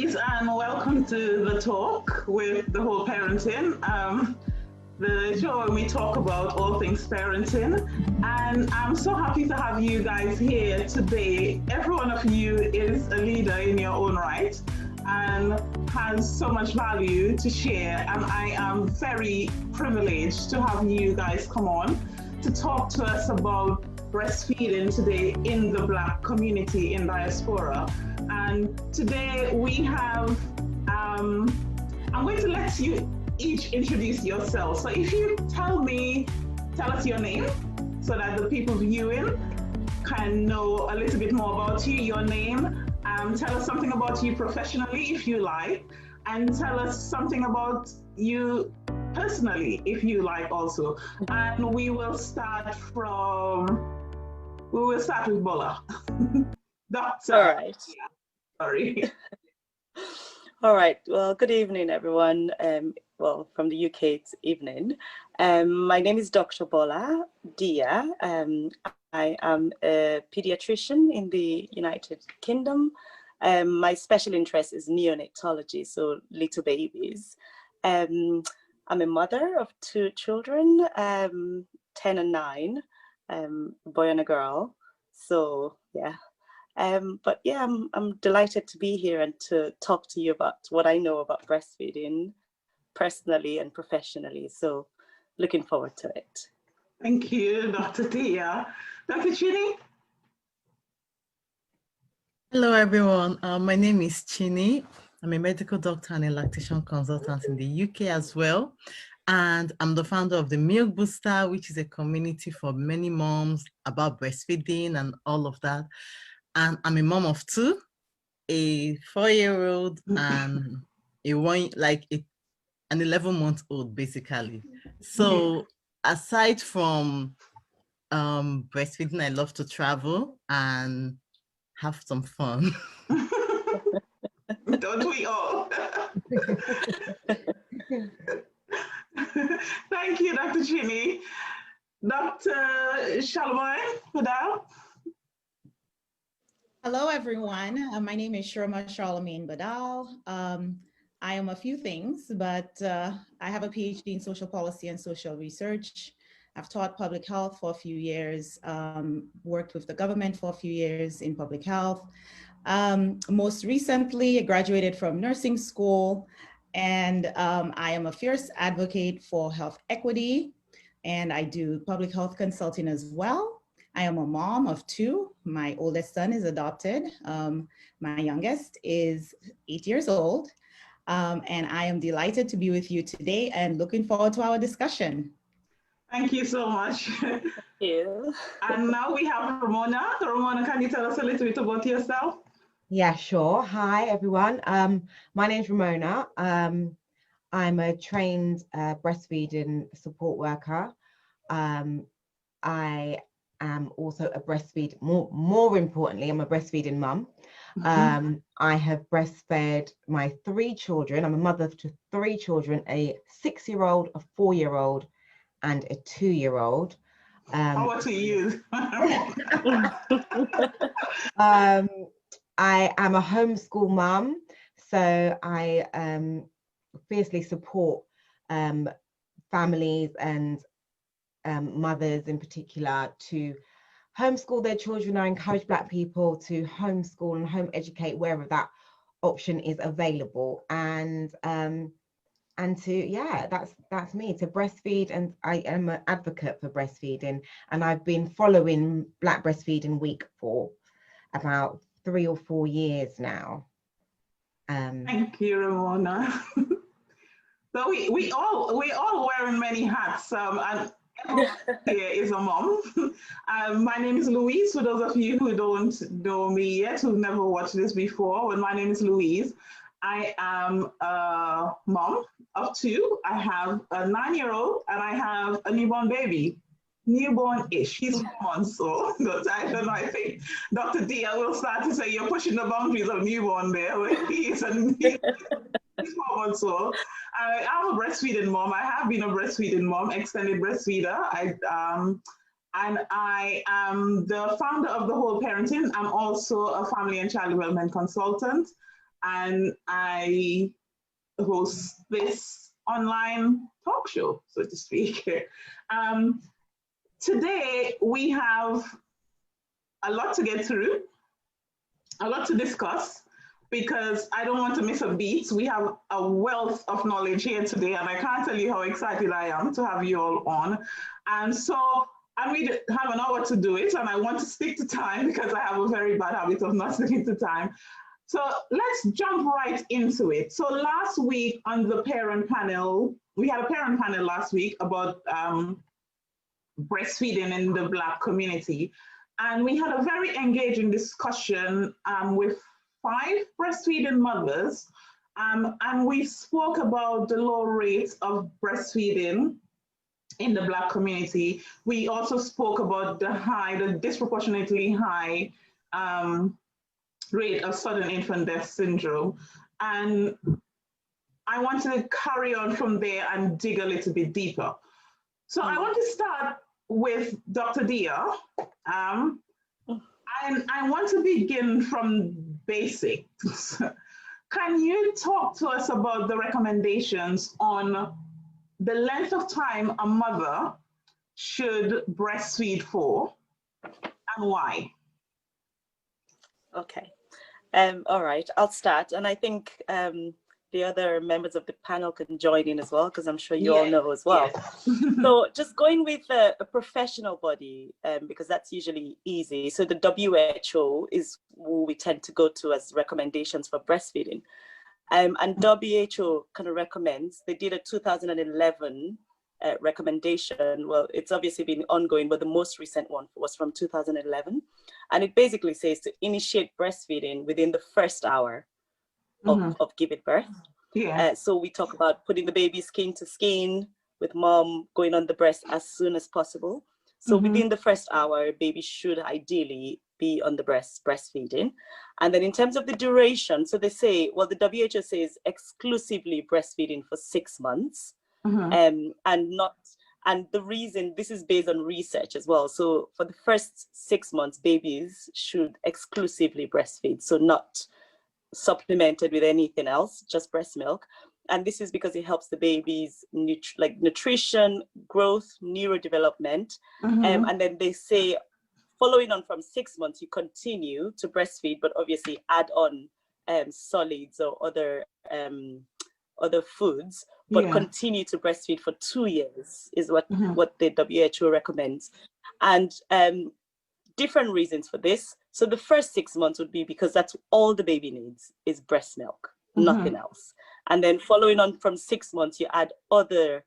ladies, and welcome to The Talk with The Whole Parenting, the show where we talk about all things parenting. And I'm so happy to have you guys here today. Every one of you is a leader in your own right and has so much value to share. And I am very privileged to have you guys come on to talk to us about breastfeeding today in the Black community in diaspora. And today we have, I'm going to let you each introduce yourself. So if you tell us your name so that the people viewing can know a little bit more about you, your name, tell us something about you professionally if you like, and tell us something about you personally if you like also. And we will start with Bola. Doctor. All right. Yeah, sorry. All right. Well, good evening, everyone. Well, from the UK, it's evening. My name is Dr. Bola Dia. I am a pediatrician in the United Kingdom. My special interest is neonatology, so little babies. I'm a mother of two children, 10 and 9, a boy and a girl. So, yeah. But yeah, I'm delighted to be here and to talk to you about what I know about breastfeeding personally and professionally. So looking forward to it. Thank you, Dr. Tia. Dr. Chini? Hello, everyone. My name is Chini. I'm a medical doctor and a lactation consultant in the UK as well. And I'm the founder of the Milk Booster, which is a community for many moms about breastfeeding and all of that. And I'm a mom of 2, a 4-year-old and an 11-month-old, basically. So aside from breastfeeding, I love to travel and have some fun. Don't we all? Thank you, Dr. Chini. Dr. Charlemagne Badal. Hello, everyone. My name is Shirma Charlemagne Badal. I am a few things, but I have a PhD in social policy and social research. I've taught public health for a few years, worked with the government for a few years in public health. Most recently, I graduated from nursing school, and I am a fierce advocate for health equity, and I do public health consulting as well. I am a mom of 2. My oldest son is adopted. My youngest is 8 years old. And I am delighted to be with you today and looking forward to our discussion. Thank you so much. Thank you. And now we have Ramona. Ramona, can you tell us a little bit about yourself? Yeah, sure. Hi, everyone. My name's Ramona. I'm a trained breastfeeding support worker. I am also a more importantly, I'm a breastfeeding mum. I have breastfed my 3 children. I'm a mother to 3 children, a 6-year-old, a 4-year-old, and a 2-year-old. How old are you? I am a homeschool mum, so I fiercely support families and mothers in particular to homeschool their children. I encourage Black people to homeschool and home educate wherever that option is available, and that's me, to breastfeed. And I am an advocate for breastfeeding, and I've been following Black Breastfeeding Week for about 3 or 4 years now. Thank you, Ramona. So we all wearing many hats, and here is a mom. My name is Louise. For those of you who don't know me yet, who've never watched this before, well, my name is Louise. I am a mom of 2. I have a 9-year-old and I have a newborn baby. Newborn-ish. He's 4 months old. But I don't know, I think Dr. Dia will start to say you're pushing the boundaries of newborn there. He's 4 months old. I'm a breastfeeding mom. I have been a breastfeeding mom, extended breastfeeder. And I am the founder of The Whole Parenting. I'm also a family and child development consultant. and I host this online talk show, so to speak. Today, we have a lot to get through, a lot to discuss, because I don't want to miss a beat. We have a wealth of knowledge here today, and I can't tell you how excited I am to have you all on. And so we have an hour to do it, and I want to stick to time because I have a very bad habit of not sticking to time. So let's jump right into it. So last week on the parent panel, we had a parent panel last week about breastfeeding in the Black community. And we had a very engaging discussion with 5 breastfeeding mothers. And we spoke about the low rates of breastfeeding in the Black community. We also spoke about the disproportionately high rate of sudden infant death syndrome. And I want to carry on from there and dig a little bit deeper. So I want to start with Dr. Dia. And I want to begin from basics. Can you talk to us about the recommendations on the length of time a mother should breastfeed for and why? Okay. All right, I'll start. And I think the other members of the panel can join in as well, because I'm sure you all know as well. Yes. So just going with a professional body, because that's usually easy. So the WHO is who we tend to go to as recommendations for breastfeeding. And WHO kind of recommends, they did a 2011 recommendation. Well, it's obviously been ongoing, but the most recent one was from 2011. And it basically says to initiate breastfeeding within the first hour of giving birth. Yeah. So we talk about putting the baby skin to skin with mom, going on the breast as soon as possible. So within the first hour, baby should ideally be on the breast, breastfeeding. And then in terms of the duration, so they say, well, the WHO says exclusively breastfeeding for 6 months. And the reason, this is based on research as well. So for the first 6 months, babies should exclusively breastfeed. So not supplemented with anything else, just breast milk. And this is because it helps the baby's nutrition, growth, neurodevelopment. And then they say, following on from 6 months, you continue to breastfeed, but obviously add on solids or other foods, but continue to breastfeed for 2 years is what the WHO recommends. And different reasons for this. So the first 6 months would be because that's all the baby needs is breast milk, nothing else. And then following on from 6 months, you add other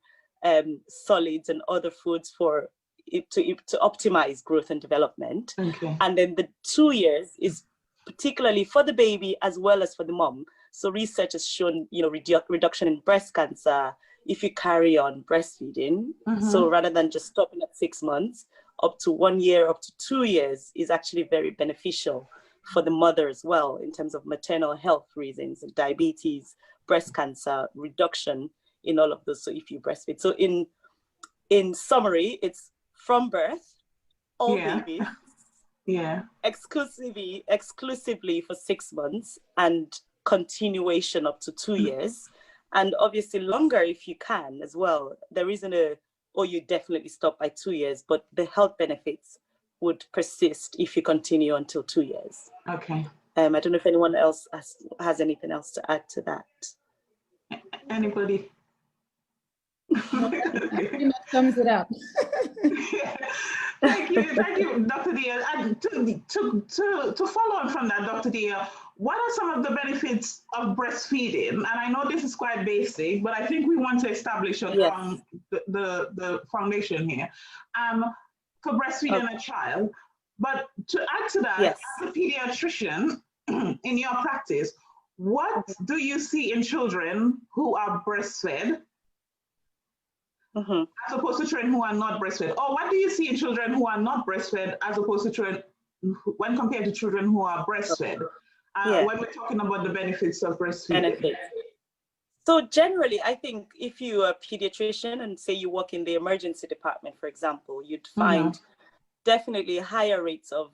solids and other foods for it to optimize growth and development. And then the 2 years is particularly for the baby as well as for the mom. So research has shown, reduction in breast cancer if you carry on breastfeeding. So rather than just stopping at 6 months, up to 1 year, up to 2 years is actually very beneficial for the mother as well in terms of maternal health reasons, diabetes, breast cancer, reduction in all of those. So if you breastfeed. So in summary, it's from birth, all babies, exclusively for 6 months and continuation up to 2 years. And obviously longer if you can as well. There isn't you definitely stop by 2 years, but the health benefits would persist if you continue until 2 years. Okay. I don't know if anyone else has anything else to add to that. Anybody? Pretty much sums it up. Thank you, Dr. Dia. And to follow on from that, Dr. Dia, what are some of the benefits of breastfeeding? And I know this is quite basic, but I think we want to establish the foundation here for breastfeeding a child. But to add to that, as a pediatrician, in your practice, what do you see in children who are breastfed as opposed to children who are not breastfed? Or what do you see in children who are not breastfed as opposed to children when compared to children who are breastfed? When we're talking about the benefits of breastfeeding. So generally, I think if you're a pediatrician and say you work in the emergency department, for example, you'd find definitely higher rates of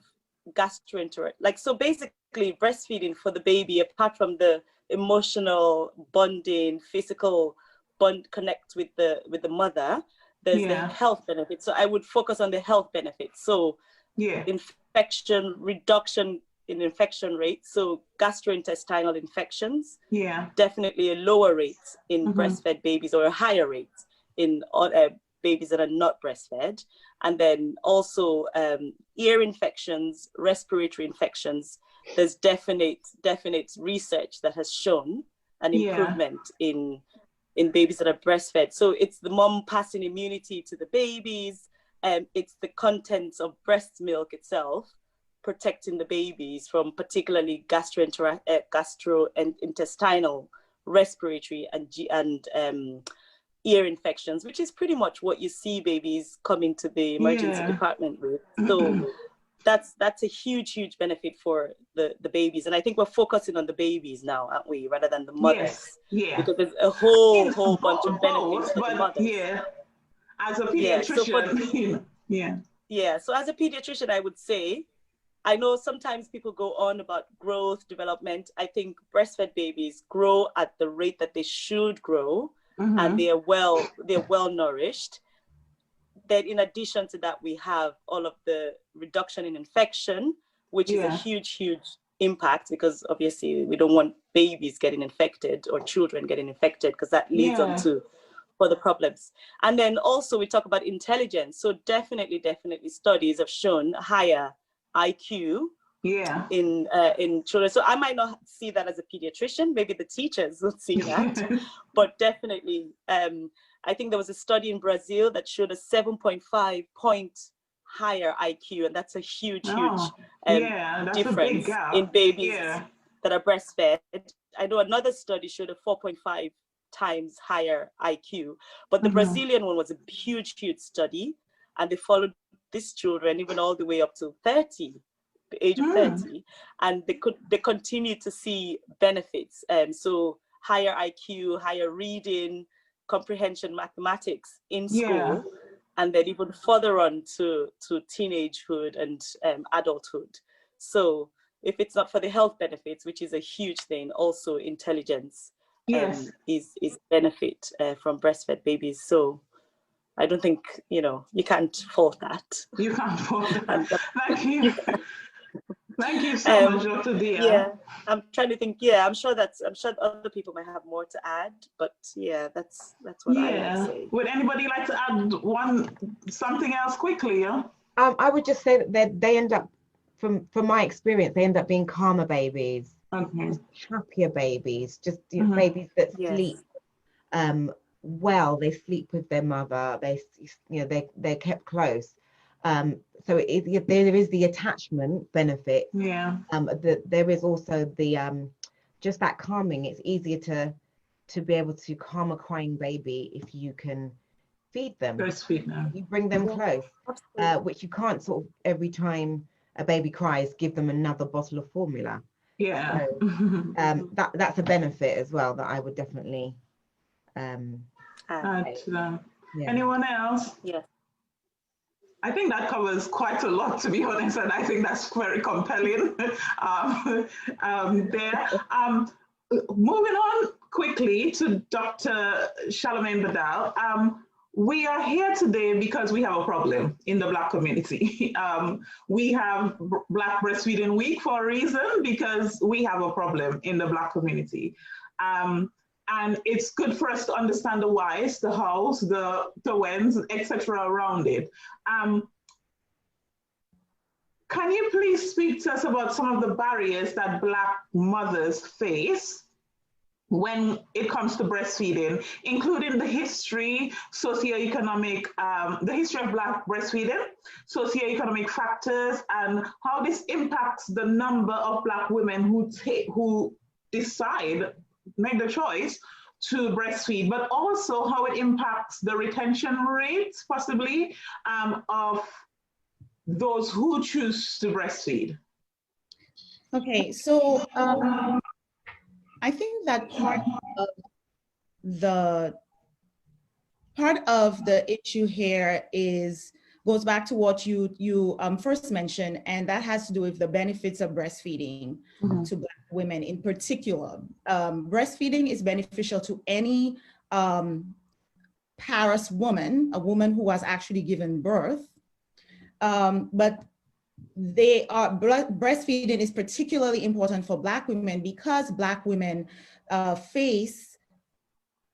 gastroenteritis. Like, so basically breastfeeding for the baby, apart from the emotional bonding, physical bond connect with the mother, there's the health benefits. So I would focus on the health benefits. So infection, reduction in infection rates. So gastrointestinal infections, definitely a lower rate in breastfed babies, or a higher rate in babies that are not breastfed. And then also ear infections, respiratory infections. There's definite research that has shown an improvement in babies that are breastfed. So it's the mom passing immunity to the babies, it's the contents of breast milk itself protecting the babies from particularly gastrointestinal, respiratory, and ear infections, which is pretty much what you see babies coming to the emergency department with. So that's a huge benefit for the babies. And I think we're focusing on the babies now, aren't we, rather than the mothers? Because there's a whole bunch of benefits for the mothers. As a pediatrician, so as a pediatrician, I would say, I know sometimes people go on about growth, development. I think breastfed babies grow at the rate that they should grow, and they're well nourished. Then in addition to that, we have all of the reduction in infection, which is a huge impact, because obviously we don't want babies getting infected or children getting infected, because that leads on to further problems. And then also we talk about intelligence. So definitely studies have shown higher IQ in children. So I might not see that as a pediatrician, maybe the teachers will see that, but definitely I think there was a study in Brazil that showed a 7.5 point higher IQ, and that's a huge difference in babies that are breastfed. I know another study showed a 4.5 times higher IQ, but the Brazilian one was a huge study, and they followed these children even all the way up to 30, the age of 30, and they continue to see benefits. So higher IQ, higher reading, comprehension, mathematics in school, and then even further on to teenagehood and adulthood. So if it's not for the health benefits, which is a huge thing, also intelligence is benefit from breastfed babies. So I don't think, you can't fault that. You can't fault that. Thank you. Thank you so much, Dr. Dia. Yeah, I'm trying to think. I'm sure other people might have more to add, but that's what I would say. Would anybody like to add something else quickly? I would just say that they end up, from my experience, they end up being calmer babies, happier babies, just babies that sleep well. They sleep with their mother. They're kept close. So there is the attachment benefit. There is also the just that calming. It's easier to be able to calm a crying baby if you can feed them. Breastfeed them. You bring them close, which you can't sort of every time a baby cries give them another bottle of formula. So, that's a benefit as well that I would definitely add to that. Anyone else? I think that covers quite a lot, to be honest, and I think that's very compelling there. Moving on quickly to Dr. Charlemagne Badal. We are here today because we have a problem in the Black community. We have Black Breastfeeding Week for a reason, because we have a problem in the Black community. And it's good for us to understand the whys, the hows, the whens, etc. around it. Can you please speak to us about some of the barriers that Black mothers face when it comes to breastfeeding, including the history, socioeconomic, the history of Black breastfeeding, socioeconomic factors, and how this impacts the number of Black women who decide, make the choice to breastfeed, but also how it impacts the retention rates, possibly, of those who choose to breastfeed. Okay, so I think that part of the issue here is goes back to what you first mentioned, and that has to do with the benefits of breastfeeding to Black women in particular. Breastfeeding is beneficial to any parous woman, a woman who has actually given birth, but breastfeeding is particularly important for Black women because Black women face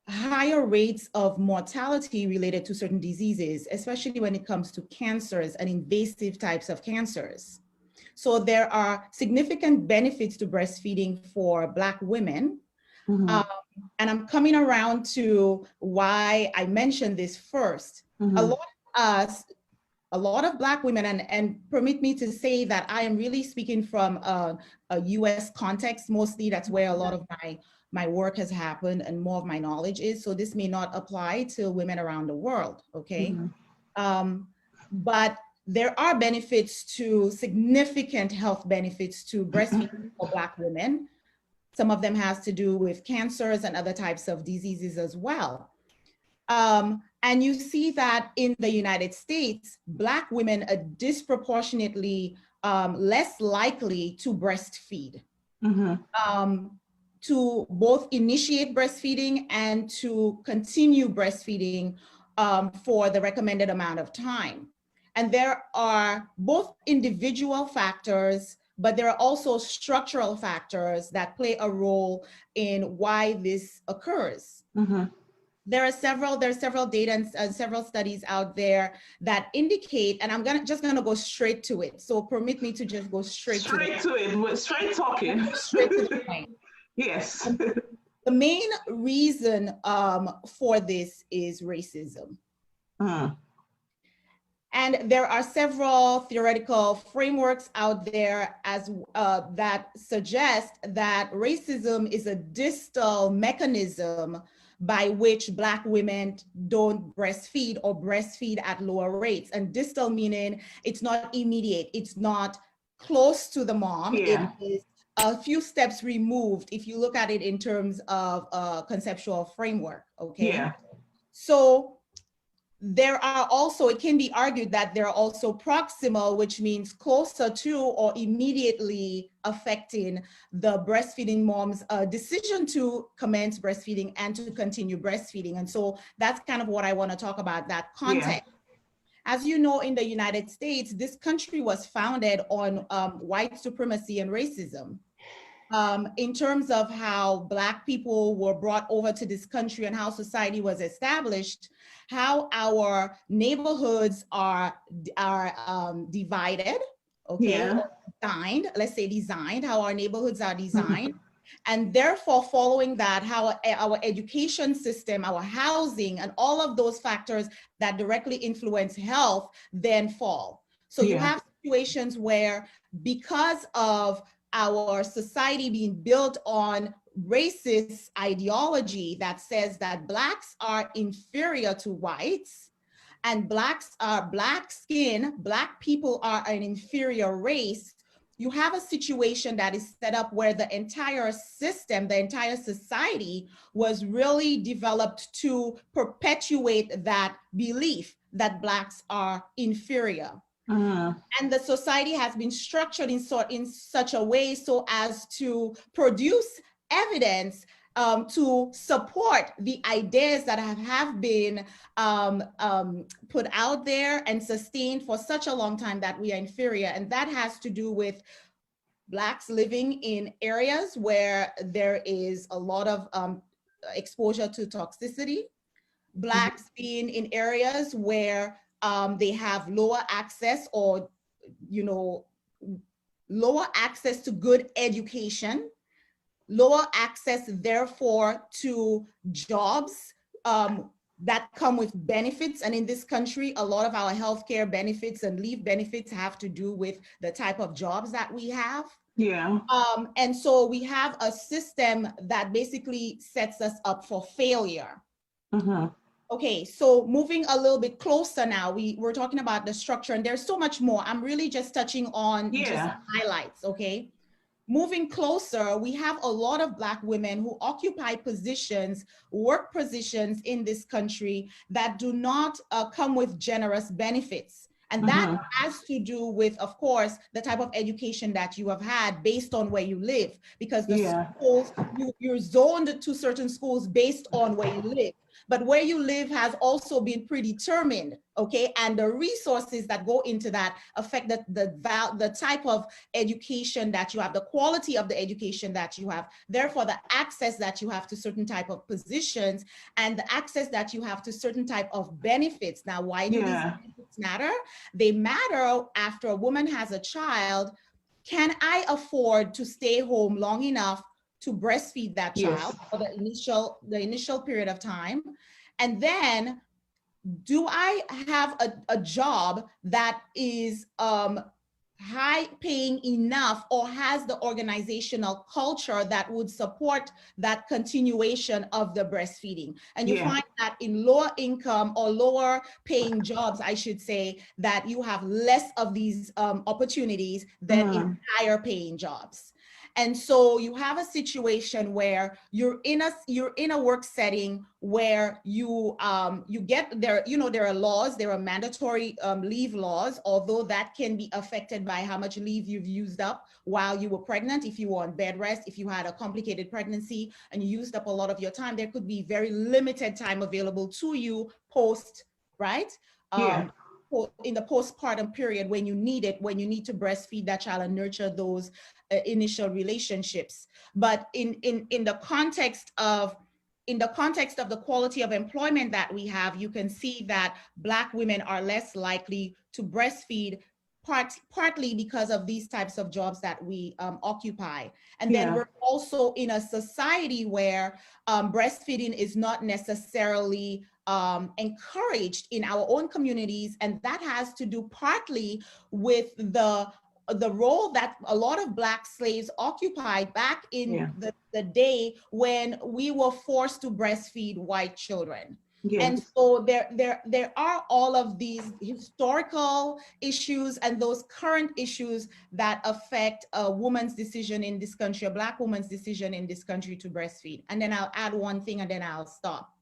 higher rates of mortality related to certain diseases, especially when it comes to cancers and invasive types of cancers. So there are significant benefits to breastfeeding for Black women. And I'm coming around to why I mentioned this first. A lot of Black women, and permit me to say that I am really speaking from a US context, mostly that's where a lot of my work has happened and more of my knowledge is. So this may not apply to women around the world, okay? But there are benefits to, significant health benefits to breastfeeding for Black women. Some of them has to do with cancers and other types of diseases as well. And you see that in the United States, Black women are disproportionately less likely to breastfeed, to both initiate breastfeeding and to continue breastfeeding for the recommended amount of time. And there are both individual factors, but there are also structural factors that play a role in why this occurs. There are several data and several studies out there that indicate, and I'm just gonna go straight to it. So permit me to just go straight to it. Straight talking. Straight to the point. Yes. The main reason for this is racism. And there are several theoretical frameworks out there as that suggest that racism is a distal mechanism by which Black women don't breastfeed or breastfeed at lower rates. And distal meaning it's not immediate, it's not close to the mom, it is a few steps removed if you look at it in terms of a conceptual framework, okay? So there are also, it can be argued that there are also proximal, which means closer to or immediately affecting the breastfeeding mom's decision to commence breastfeeding and to continue breastfeeding. And so that's kind of what I want to talk about, that context. As you know, in the United States, this country was founded on white supremacy and racism. In terms of how Black people were brought over to this country and how society was established, how our neighborhoods are divided, okay, designed, let's say designed, how our neighborhoods are designed, and therefore following that, how our education system, our housing, and all of those factors that directly influence health then fall. So you have situations where, because of our society being built on racist ideology that says that Blacks are inferior to whites, and Blacks are Black skin, Black people are an inferior race, you have a situation that is set up where the entire system, the entire society was really developed to perpetuate that belief that Blacks are inferior. And the society has been structured in such a way so as to produce evidence to support the ideas that have been put out there and sustained for such a long time that we are inferior. And that has to do with Blacks living in areas where there is a lot of exposure to toxicity, Blacks being in areas where they have lower access or, lower access to good education, lower access, therefore, to jobs that come with benefits. And in this country, a lot of our healthcare benefits and leave benefits have to do with the type of jobs that we have. And so we have a system that basically sets us up for failure. Okay, so moving a little bit closer now, we're talking about the structure, and there's so much more. I'm really just touching on just highlights, okay? Moving closer, we have a lot of Black women who occupy positions, work positions in this country that do not come with generous benefits. And that has to do with, of course, the type of education that you have had based on where you live, because the schools, you're zoned to certain schools based on where you live. But where you live has also been predetermined, okay? And the resources that go into that affect the type of education that you have, the quality of the education that you have, therefore the access that you have to certain type of positions and the access that you have to certain type of benefits. Now, why do these benefits matter? They matter after a woman has a child. Can I afford to stay home long enough to breastfeed that child for the initial period of time? And then do I have a job that is high paying enough or has the organizational culture that would support that continuation of the breastfeeding? And you find that in lower income or lower paying jobs, I should say, that you have less of these opportunities than in higher paying jobs. And so you have a situation where you're in a work setting where you get there, there are laws, there are mandatory leave laws, although that can be affected by how much leave you've used up while you were pregnant. If you were on bed rest, if you had a complicated pregnancy and you used up a lot of your time, there could be very limited time available to you post, right? In the postpartum period when you need it, when you need to breastfeed that child and nurture those initial relationships. But in the context of the quality of employment that we have, you can see that Black women are less likely to breastfeed, partly because of these types of jobs that we occupy. And then we're also in a society where breastfeeding is not necessarily encouraged in our own communities, and that has to do partly with the role that a lot of Black slaves occupied back in the day when we were forced to breastfeed white children. And so there are all of these historical issues and those current issues that affect a woman's decision in this country, a Black woman's decision in this country to breastfeed. And then I'll add one thing and then I'll stop.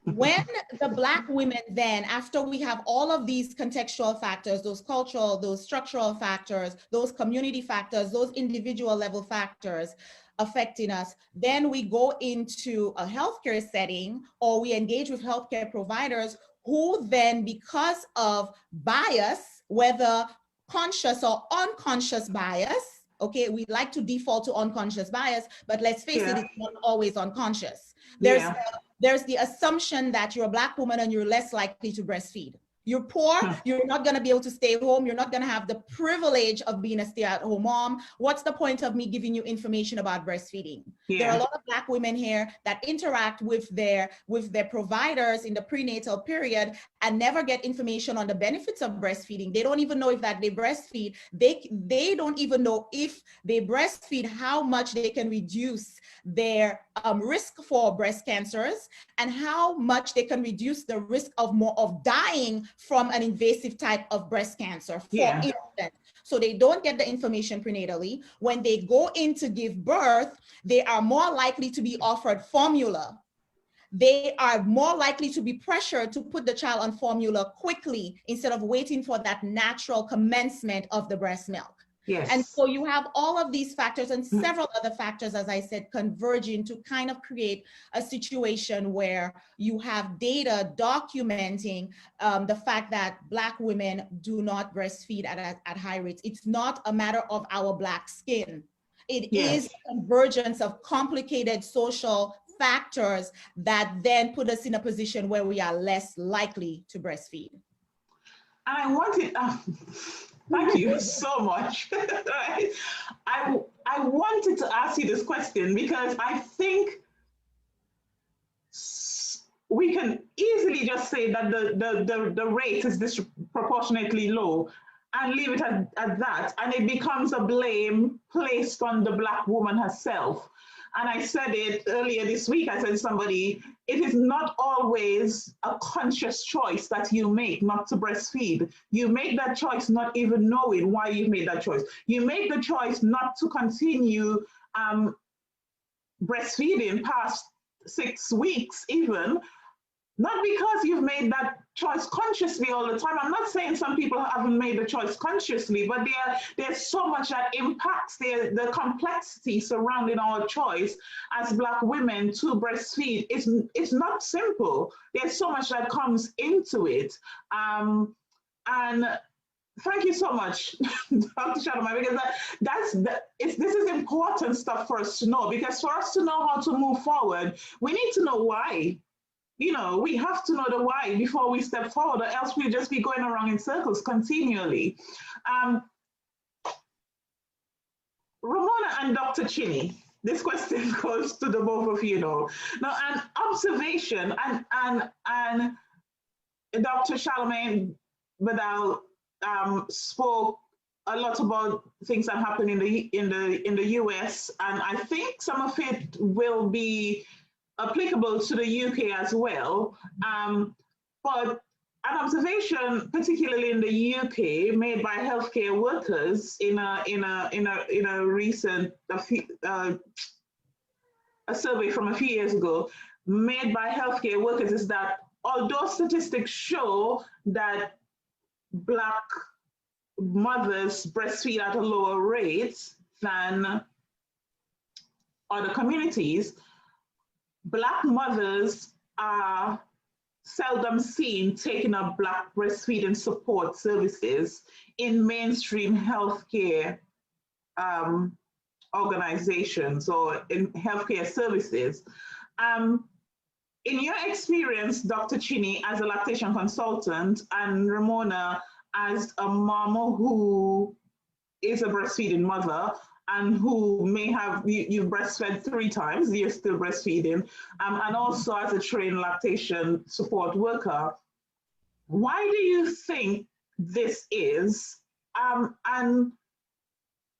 When the Black women then, after we have all of these contextual factors, those cultural, those structural factors, those community factors, those individual level factors affecting us, then we go into a healthcare setting or we engage with healthcare providers who then, because of bias, whether conscious or unconscious bias, okay, we like to default to unconscious bias, but let's face it, it's not always unconscious. There's the assumption that you're a Black woman and you're less likely to breastfeed. You're poor, you're not gonna be able to stay home, you're not gonna have the privilege of being a stay-at-home mom. What's the point of me giving you information about breastfeeding? There are a lot of Black women here that interact with their providers in the prenatal period and never get information on the benefits of breastfeeding. They don't even know if that they breastfeed. They don't even know if they breastfeed, how much they can reduce their risk for breast cancers and how much they can reduce the risk of dying from an invasive type of breast cancer, for instance. So they don't get the information prenatally. When they go in to give birth, they are more likely to be offered formula. They are more likely to be pressured to put the child on formula quickly instead of waiting for that natural commencement of the breast milk. And so you have all of these factors and several other factors, as I said, converging to kind of create a situation where you have data documenting the fact that Black women do not breastfeed at high rates. It's not a matter of our Black skin. It is a convergence of complicated social factors that then put us in a position where we are less likely to breastfeed. I wanted, thank you so much. I wanted to ask you this question because I think we can easily just say that the rate is disproportionately low and leave it at that, and it becomes a blame placed on the Black woman herself. And I said it earlier this week, I said to somebody, it is not always a conscious choice that you make not to breastfeed. You make that choice not even knowing why you made that choice. You make the choice not to continue breastfeeding past 6 weeks even, not because you've made that choice consciously all the time. I'm not saying some people haven't made the choice consciously, but there's so much that impacts the complexity surrounding our choice as Black women to breastfeed. It's not simple. There's so much that comes into it. And thank you so much, Dr. Shalomon, because this is important stuff for us to know, because for us to know how to move forward, we need to know why. You know, we have to know the why before we step forward, or else we'll just be going around in circles continually. Ramona and Dr. Chinny, this question goes to the both of you now. Now, an observation, and Dr. Shalomon Badal spoke a lot about things that happen in the US, and I think some of it will be applicable to the UK as well. But an observation, particularly in the UK, made by healthcare workers in a recent a survey from a few years ago, made by healthcare workers, is that although statistics show that Black mothers breastfeed at a lower rate than other communities, Black mothers are seldom seen taking up Black breastfeeding support services in mainstream healthcare organizations or in healthcare services. In your experience, Dr. Chinny, as a lactation consultant, and Ramona, as a mama who is a breastfeeding mother, and who may have, you breastfed 3 times, you're still breastfeeding, and also as a trained lactation support worker, why do you think this is? And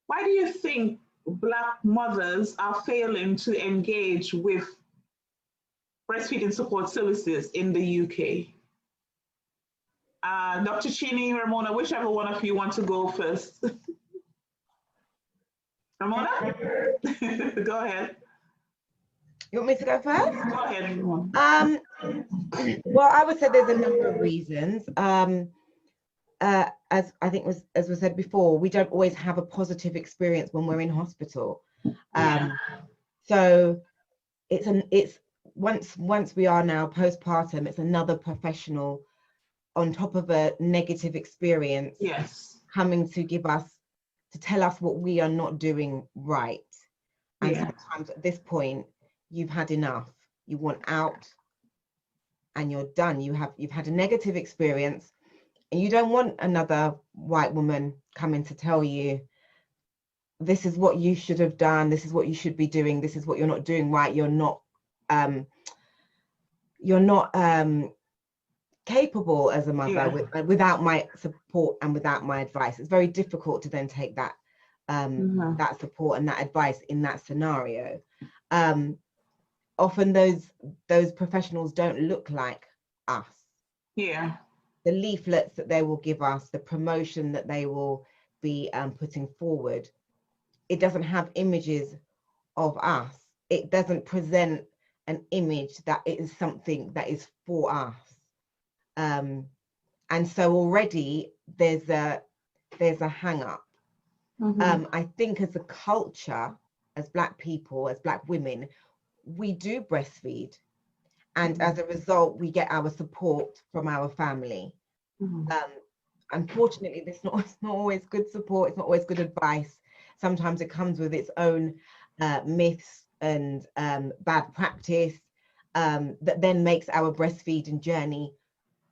why do you think Black mothers are failing to engage with breastfeeding support services in the UK? Dr. Chinny, Ramona, whichever one of you want to go first. Ramona? Go ahead. You want me to go first? Go ahead, Ramona. Well, I would say there's a number of reasons. As I think as was said before, we don't always have a positive experience when we're in hospital. So it's once we are now postpartum, it's another professional on top of a negative experience. Yes. Coming to tell us what we are not doing right. And sometimes at this point, you've had enough. You want out and you're done. You've had a negative experience and you don't want another white woman coming to tell you, this is what you should have done. This is what you should be doing. This is what you're not doing right. You're not capable as a mother without my support and without my advice. It's very difficult to then take that that support and that advice in that scenario. Often those professionals don't look like us. Yeah. The leaflets that they will give us, the promotion that they will be putting forward, it doesn't have images of us. It doesn't present an image that it is something that is for us. And so already there's a hang up. I think as a culture, as Black people, as Black women, we do breastfeed. And as a result, we get our support from our family. Unfortunately, it's not always good support. It's not always good advice. Sometimes it comes with its own myths and bad practice that then makes our breastfeeding journey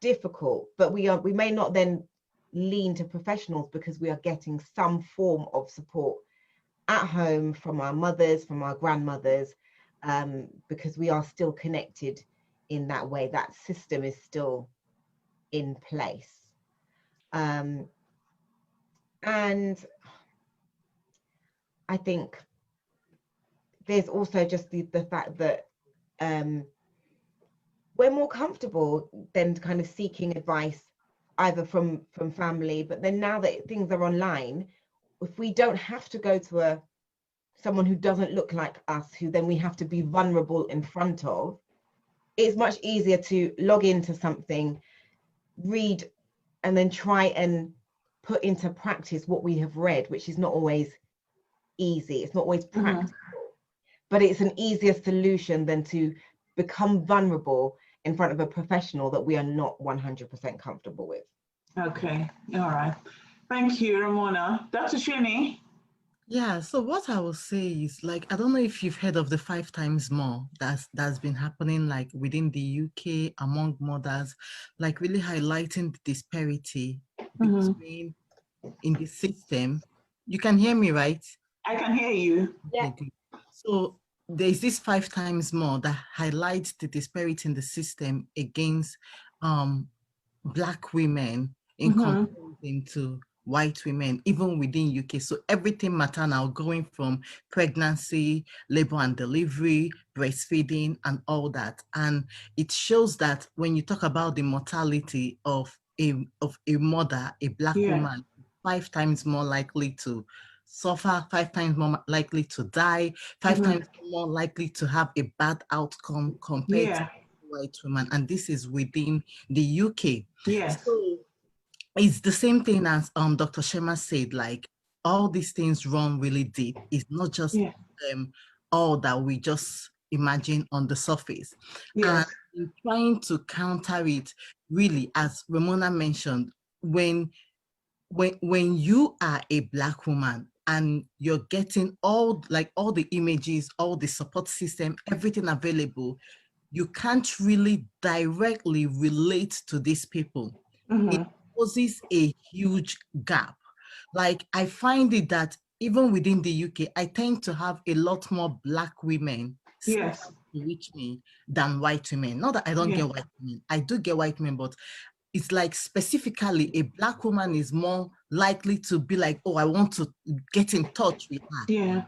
difficult. But we may not then lean to professionals because we are getting some form of support at home from our mothers, from our grandmothers, because we are still connected in that way. That system is still in place. And I think there's also just the fact that we're more comfortable than kind of seeking advice either from family, but then now that things are online, if we don't have to go to someone who doesn't look like us, who then we have to be vulnerable in front of, it's much easier to log into something, read, and then try and put into practice what we have read, which is not always easy. It's not always practical, but it's an easier solution than to become vulnerable in front of a professional that we are not 100% comfortable with. Okay, all right. Thank you, Ramona. Dr. Chinny? Yeah, so what I will say is, like, I don't know if you've heard of the 5 times more that's been happening, like, within the UK among mothers, like really highlighting the disparity between in the system. You can hear me, right? I can hear you. Yeah. Okay, good. So there's this 5 times more that highlights the disparity in the system against Black women in comparison to white women, even within UK. So everything maternal, going from pregnancy, labor and delivery, breastfeeding, and all that. And it shows that when you talk about the mortality of a mother, a Black woman, 5 times more likely to suffer, 5 times more likely to die, 5 times more likely to have a bad outcome compared to white women. And this is within the UK. Yes. So it's the same thing as Dr. Shema said, like, all these things run really deep. It's not just all that we just imagine on the surface. Yes. And in trying to counter it, really, as Ramona mentioned, when you are a Black woman and you're getting all the images, all the support system, everything available, you can't really directly relate to these people. It poses a huge gap. Like, I find it that even within the UK, I tend to have a lot more Black women reach me than white women. Not that I don't get white women. I do get white women, but it's like specifically a Black woman is more likely to be like, oh, I want to get in touch with her. Yeah.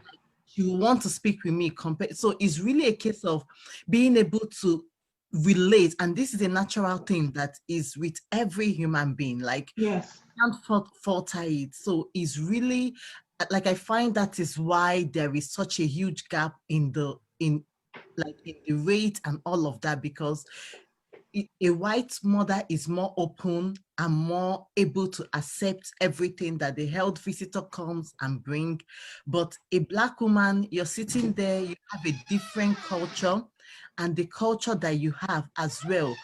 She will want to speak with me. So it's really a case of being able to relate. And this is a natural thing that is with every human being. Like, can't falter it. So it's really, like, I find that is why there is such a huge gap in the rate and all of that, because a white mother is more open and more able to accept everything that the health visitor comes and bring. But a Black woman, you're sitting there, you have a different culture, and the culture that you have as well,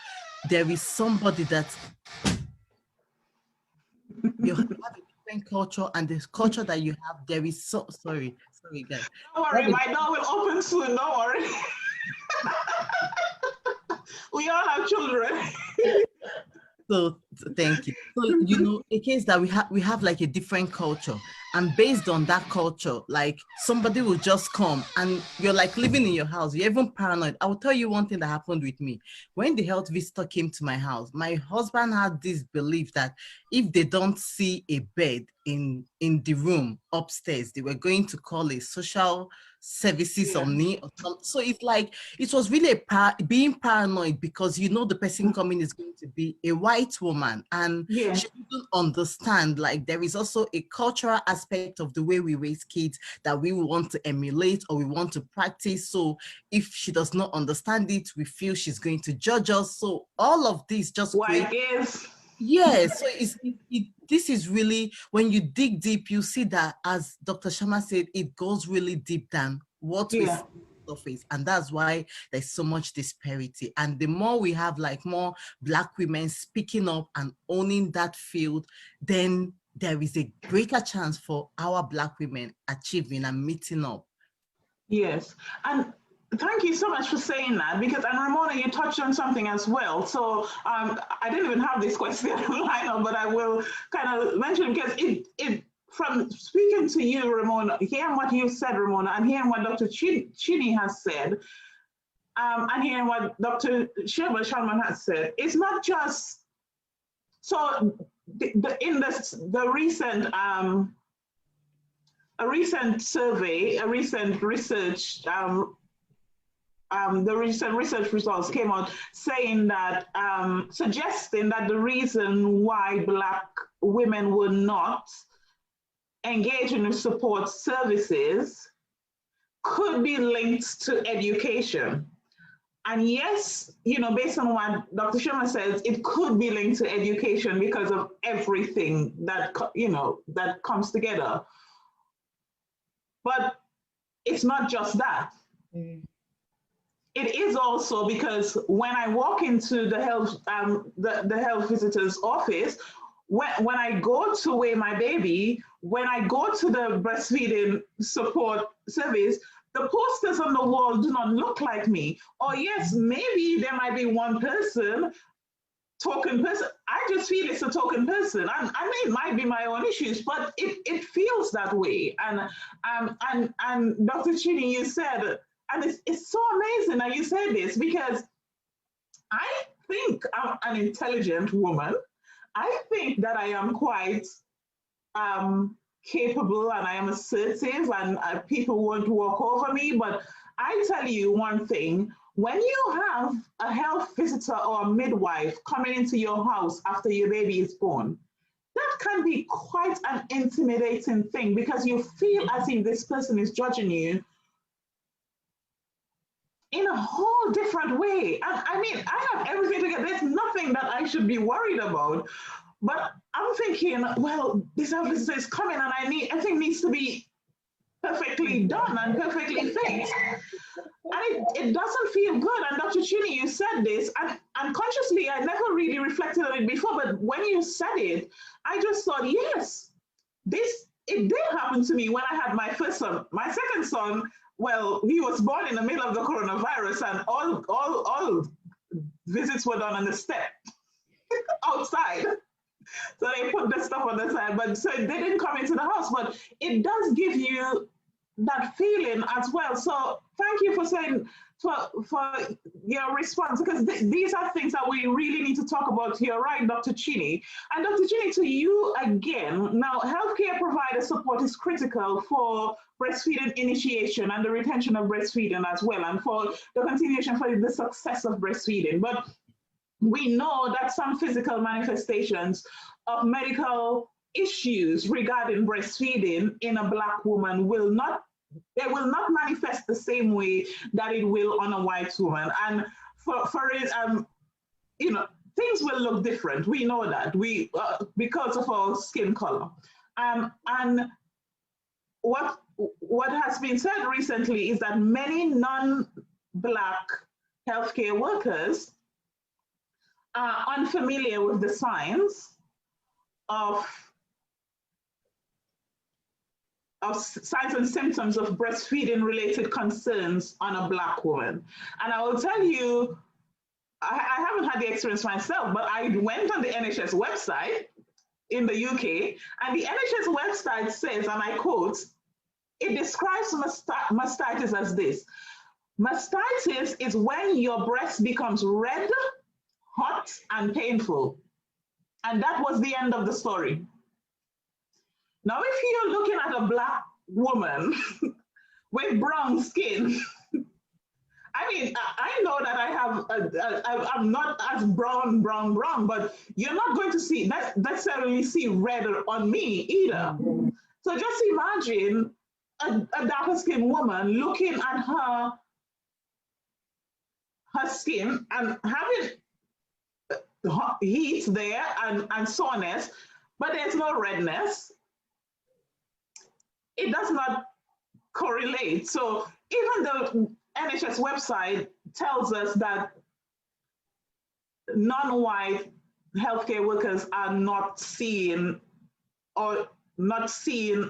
there is somebody that you have a different culture, and the culture that you have, there is sorry guys. Don't worry, my door will open soon, don't worry. We all have children. So thank you. So, you know, a case that we have like a different culture, and based on that culture, like, somebody will just come and you're like living in your house, you're even paranoid. I will tell you one thing that happened with me. When the health visitor came to my house, my husband had this belief that if they don't see a bed in the room upstairs, they were going to call a social services on me or something. So it's like, it was really being paranoid, because you know the person coming is going to be a white woman, and she doesn't understand, like, there is also a cultural aspect of the way we raise kids that we want to emulate or we want to practice. So if she does not understand it, we feel she's going to judge us. So all of this just yes. So this is really, when you dig deep, you see that, as Dr. Sharma said, it goes really deep than what we see on the surface. And that's why there's so much disparity. And the more we have, like, more Black women speaking up and owning that field, then there is a greater chance for our Black women achieving and meeting up. Yes. And thank you so much for saying that, because, and Ramona, you touched on something as well. So I didn't even have this question lined up, but I will kind of mention, because it from speaking to you, Ramona, hearing what you said, Ramona, and hearing what Dr. Chinny has said, and hearing what Dr. Sharman has said, it's not just, so in the recent, a recent survey, a recent research, the recent research results came out saying that, suggesting that the reason why Black women would not engage in support services could be linked to education. And yes, you know, based on what Dr. Sharma says, it could be linked to education because of everything that, you know, that comes together. But it's not just that. It is also because when I walk into the health visitor's office, when I go to weigh my baby, when I go to the breastfeeding support service, the posters on the wall do not look like me. Or yes, maybe there might be one person, token person. I just feel it's a token person. I mean, it might be my own issues, but it feels that way. And Dr. Chinny, you said, and it's so amazing that you said this, because I think I'm an intelligent woman. I think that I am quite capable and I am assertive, and people won't walk over me. But I tell you one thing, when you have a health visitor or a midwife coming into your house after your baby is born, that can be quite an intimidating thing, because you feel as if this person is judging you in a whole different way. And I mean, I have everything together. There's nothing that I should be worried about. But I'm thinking, well, this visitor is coming, and I think needs to be perfectly done and perfectly fixed. And it doesn't feel good. And Dr. Chinny, you said this, and unconsciously, I never really reflected on it before, but when you said it, I just thought, yes, it did happen to me when I had my first son. My second son, well, he was born in the middle of the coronavirus, and all visits were done on the step outside. So they put the stuff on the side, but so they didn't come into the house, but it does give you that feeling as well. So thank you for saying, for your response, because these are things that we really need to talk about here, right, Dr. Chinny? And Dr. Chinny, to you again, now healthcare provider support is critical for breastfeeding initiation and the retention of breastfeeding as well, and for the continuation for the success of breastfeeding. But we know that some physical manifestations of medical issues regarding breastfeeding in a Black woman will not manifest the same way that it will on a white woman. And for it, you know, things will look different. We know that because of our skin color. And what has been said recently is that many non-Black healthcare workers are unfamiliar with the signs of signs and symptoms of breastfeeding related concerns on a Black woman. And I will tell you, I haven't had the experience myself, but I went on the NHS website in the UK, and the NHS website says, and I quote, it describes mastitis as this: mastitis is when your breast becomes red, hot, and painful. And that was the end of the story. Now, if you're looking at a Black woman with brown skin, I mean, I know that I'm not as brown, but you're not going to see that necessarily see red on me either. So just imagine a darker skinned woman looking at her skin and having heat there and soreness, but there's no redness. It does not correlate. So even the NHS website tells us that non-white healthcare workers are not seeing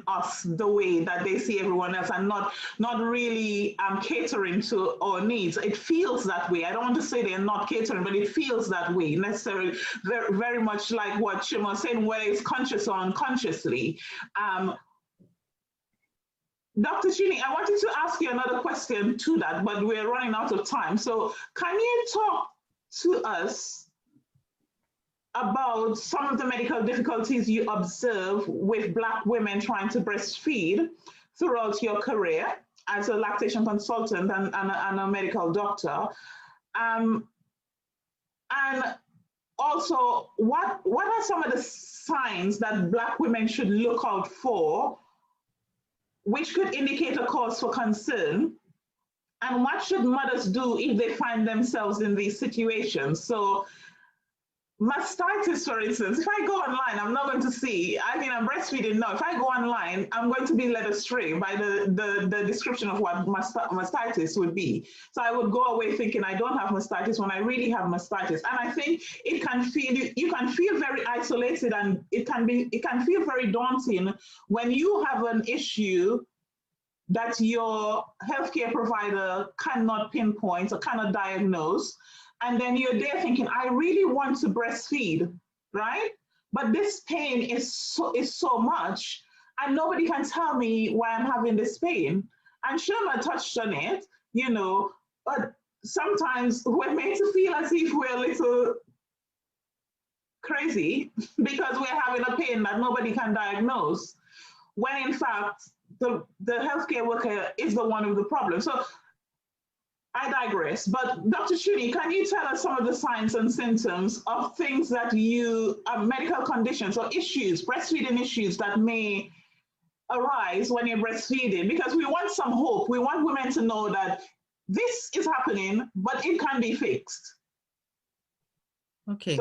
us the way that they see everyone else, and not really catering to our needs. It feels that way. I don't want to say they're not catering, but it feels that way, necessarily, very, very much like what Shima was saying, whether it's conscious or unconsciously. Dr. Chinny, I wanted to ask you another question to that, but we're running out of time. So can you talk to us about some of the medical difficulties you observe with Black women trying to breastfeed throughout your career as a lactation consultant and a medical doctor? And also, what are some of the signs that Black women should look out for which could indicate a cause for concern And what should mothers do if they find themselves in these situations? So mastitis, for instance, if I go online, I'm not going to see, I mean, I'm breastfeeding now. If I go online, I'm going to be led astray by the description of what mastitis would be. So I would go away thinking I don't have mastitis when I really have mastitis. And I think it can feel, you can feel very isolated, and it can feel very daunting when you have an issue that your healthcare provider cannot pinpoint or cannot diagnose. And then you're there thinking, I really want to breastfeed, right? But this pain is so much, and nobody can tell me why I'm having this pain. And Shirma touched on it, you know, but sometimes we're made to feel as if we're a little crazy because we're having a pain that nobody can diagnose, when in fact, the healthcare worker is the one with the problem. So I digress, but Dr. Chuni, can you tell us some of the signs and symptoms of things that medical conditions or issues, breastfeeding issues that may arise when you're breastfeeding? Because we want some hope. We want women to know that this is happening, but it can be fixed. Okay.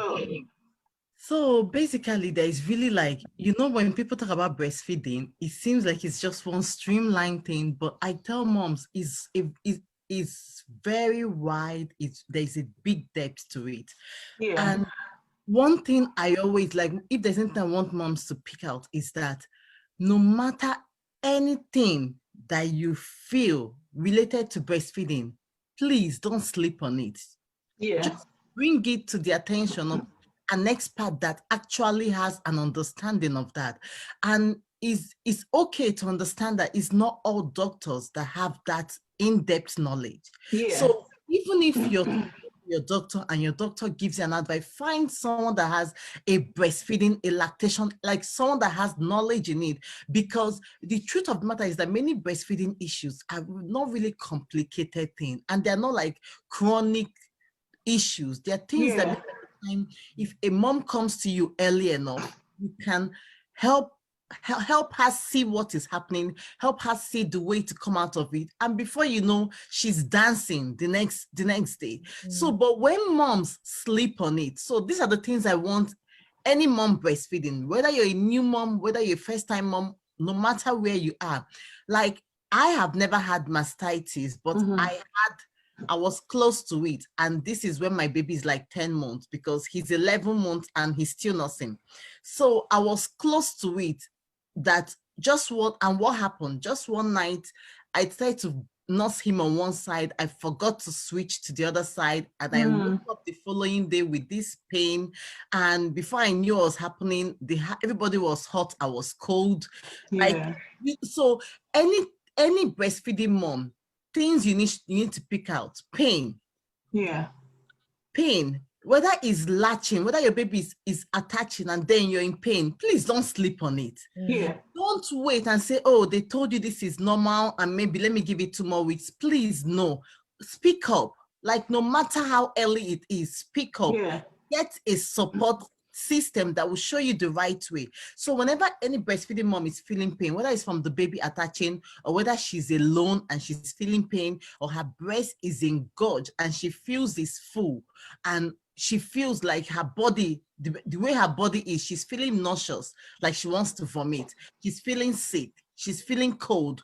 So basically, there is really, like, you know, when people talk about breastfeeding, it seems like it's just one streamlined thing, but I tell moms it's very wide. There's a big depth to it. Yeah. And one thing I always like, if there's anything I want moms to pick out, is that no matter anything that you feel related to breastfeeding, please don't sleep on it. Yeah. Just bring it to the attention of an expert that actually has an understanding of that. And it's okay to understand that it's not all doctors that have that in-depth knowledge. Yeah. So even if your doctor and your doctor gives you an advice, find someone that has a breastfeeding, a lactation, like someone that has knowledge in it. Because the truth of the matter is that many breastfeeding issues are not really complicated things, and they're not like chronic issues. They're things that if a mom comes to you early enough, you can help her see what is happening, help her see the way to come out of it, and before you know, she's dancing the next day. So, but when moms sleep on it, so these are the things I want any mom breastfeeding, whether you're a new mom, whether you're a first-time mom, no matter where you are. Like, I have never had mastitis, but I was close to it. And this is when my baby is like 10 months, because he's 11 months and he's still nursing. So I was close to it. What happened? Just one night, I tried to nurse him on one side. I forgot to switch to the other side. And I woke up the following day with this pain. And before I knew what was happening, everybody was hot. I was cold. Yeah. Like, so any breastfeeding mom, things you need to pick out: pain. Yeah. Pain, whether it's latching, whether your baby is attaching and then you're in pain, please don't sleep on it. Yeah. Don't wait and say, oh, they told you this is normal and maybe let me give it 2 more weeks. Please, no. Speak up. Like, no matter how early it is, speak up. Yeah. Get a support system that will show you the right way. So whenever any breastfeeding mom is feeling pain, whether it's from the baby attaching, or whether she's alone and she's feeling pain, or her breast is engorged and she feels it's full, and she feels like her body, the way her body is, she's feeling nauseous, like she wants to vomit, she's feeling sick, she's feeling cold,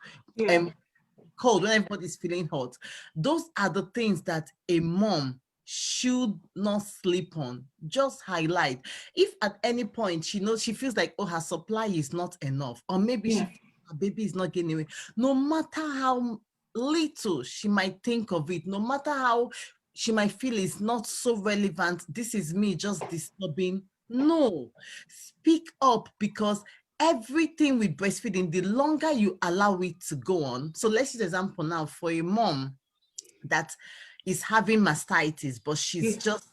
cold when everybody's feeling hot. Those are the things that a mom should not sleep on. Just highlight. If at any point she knows, she feels like, oh, her supply is not enough, or maybe her baby is not getting away, no matter how little she might think of it, no matter how she might feel it's not so relevant, this is me just disturbing. No, speak up, because everything with breastfeeding, the longer you allow it to go on. So let's use an example now for a mom that is having mastitis, but she's just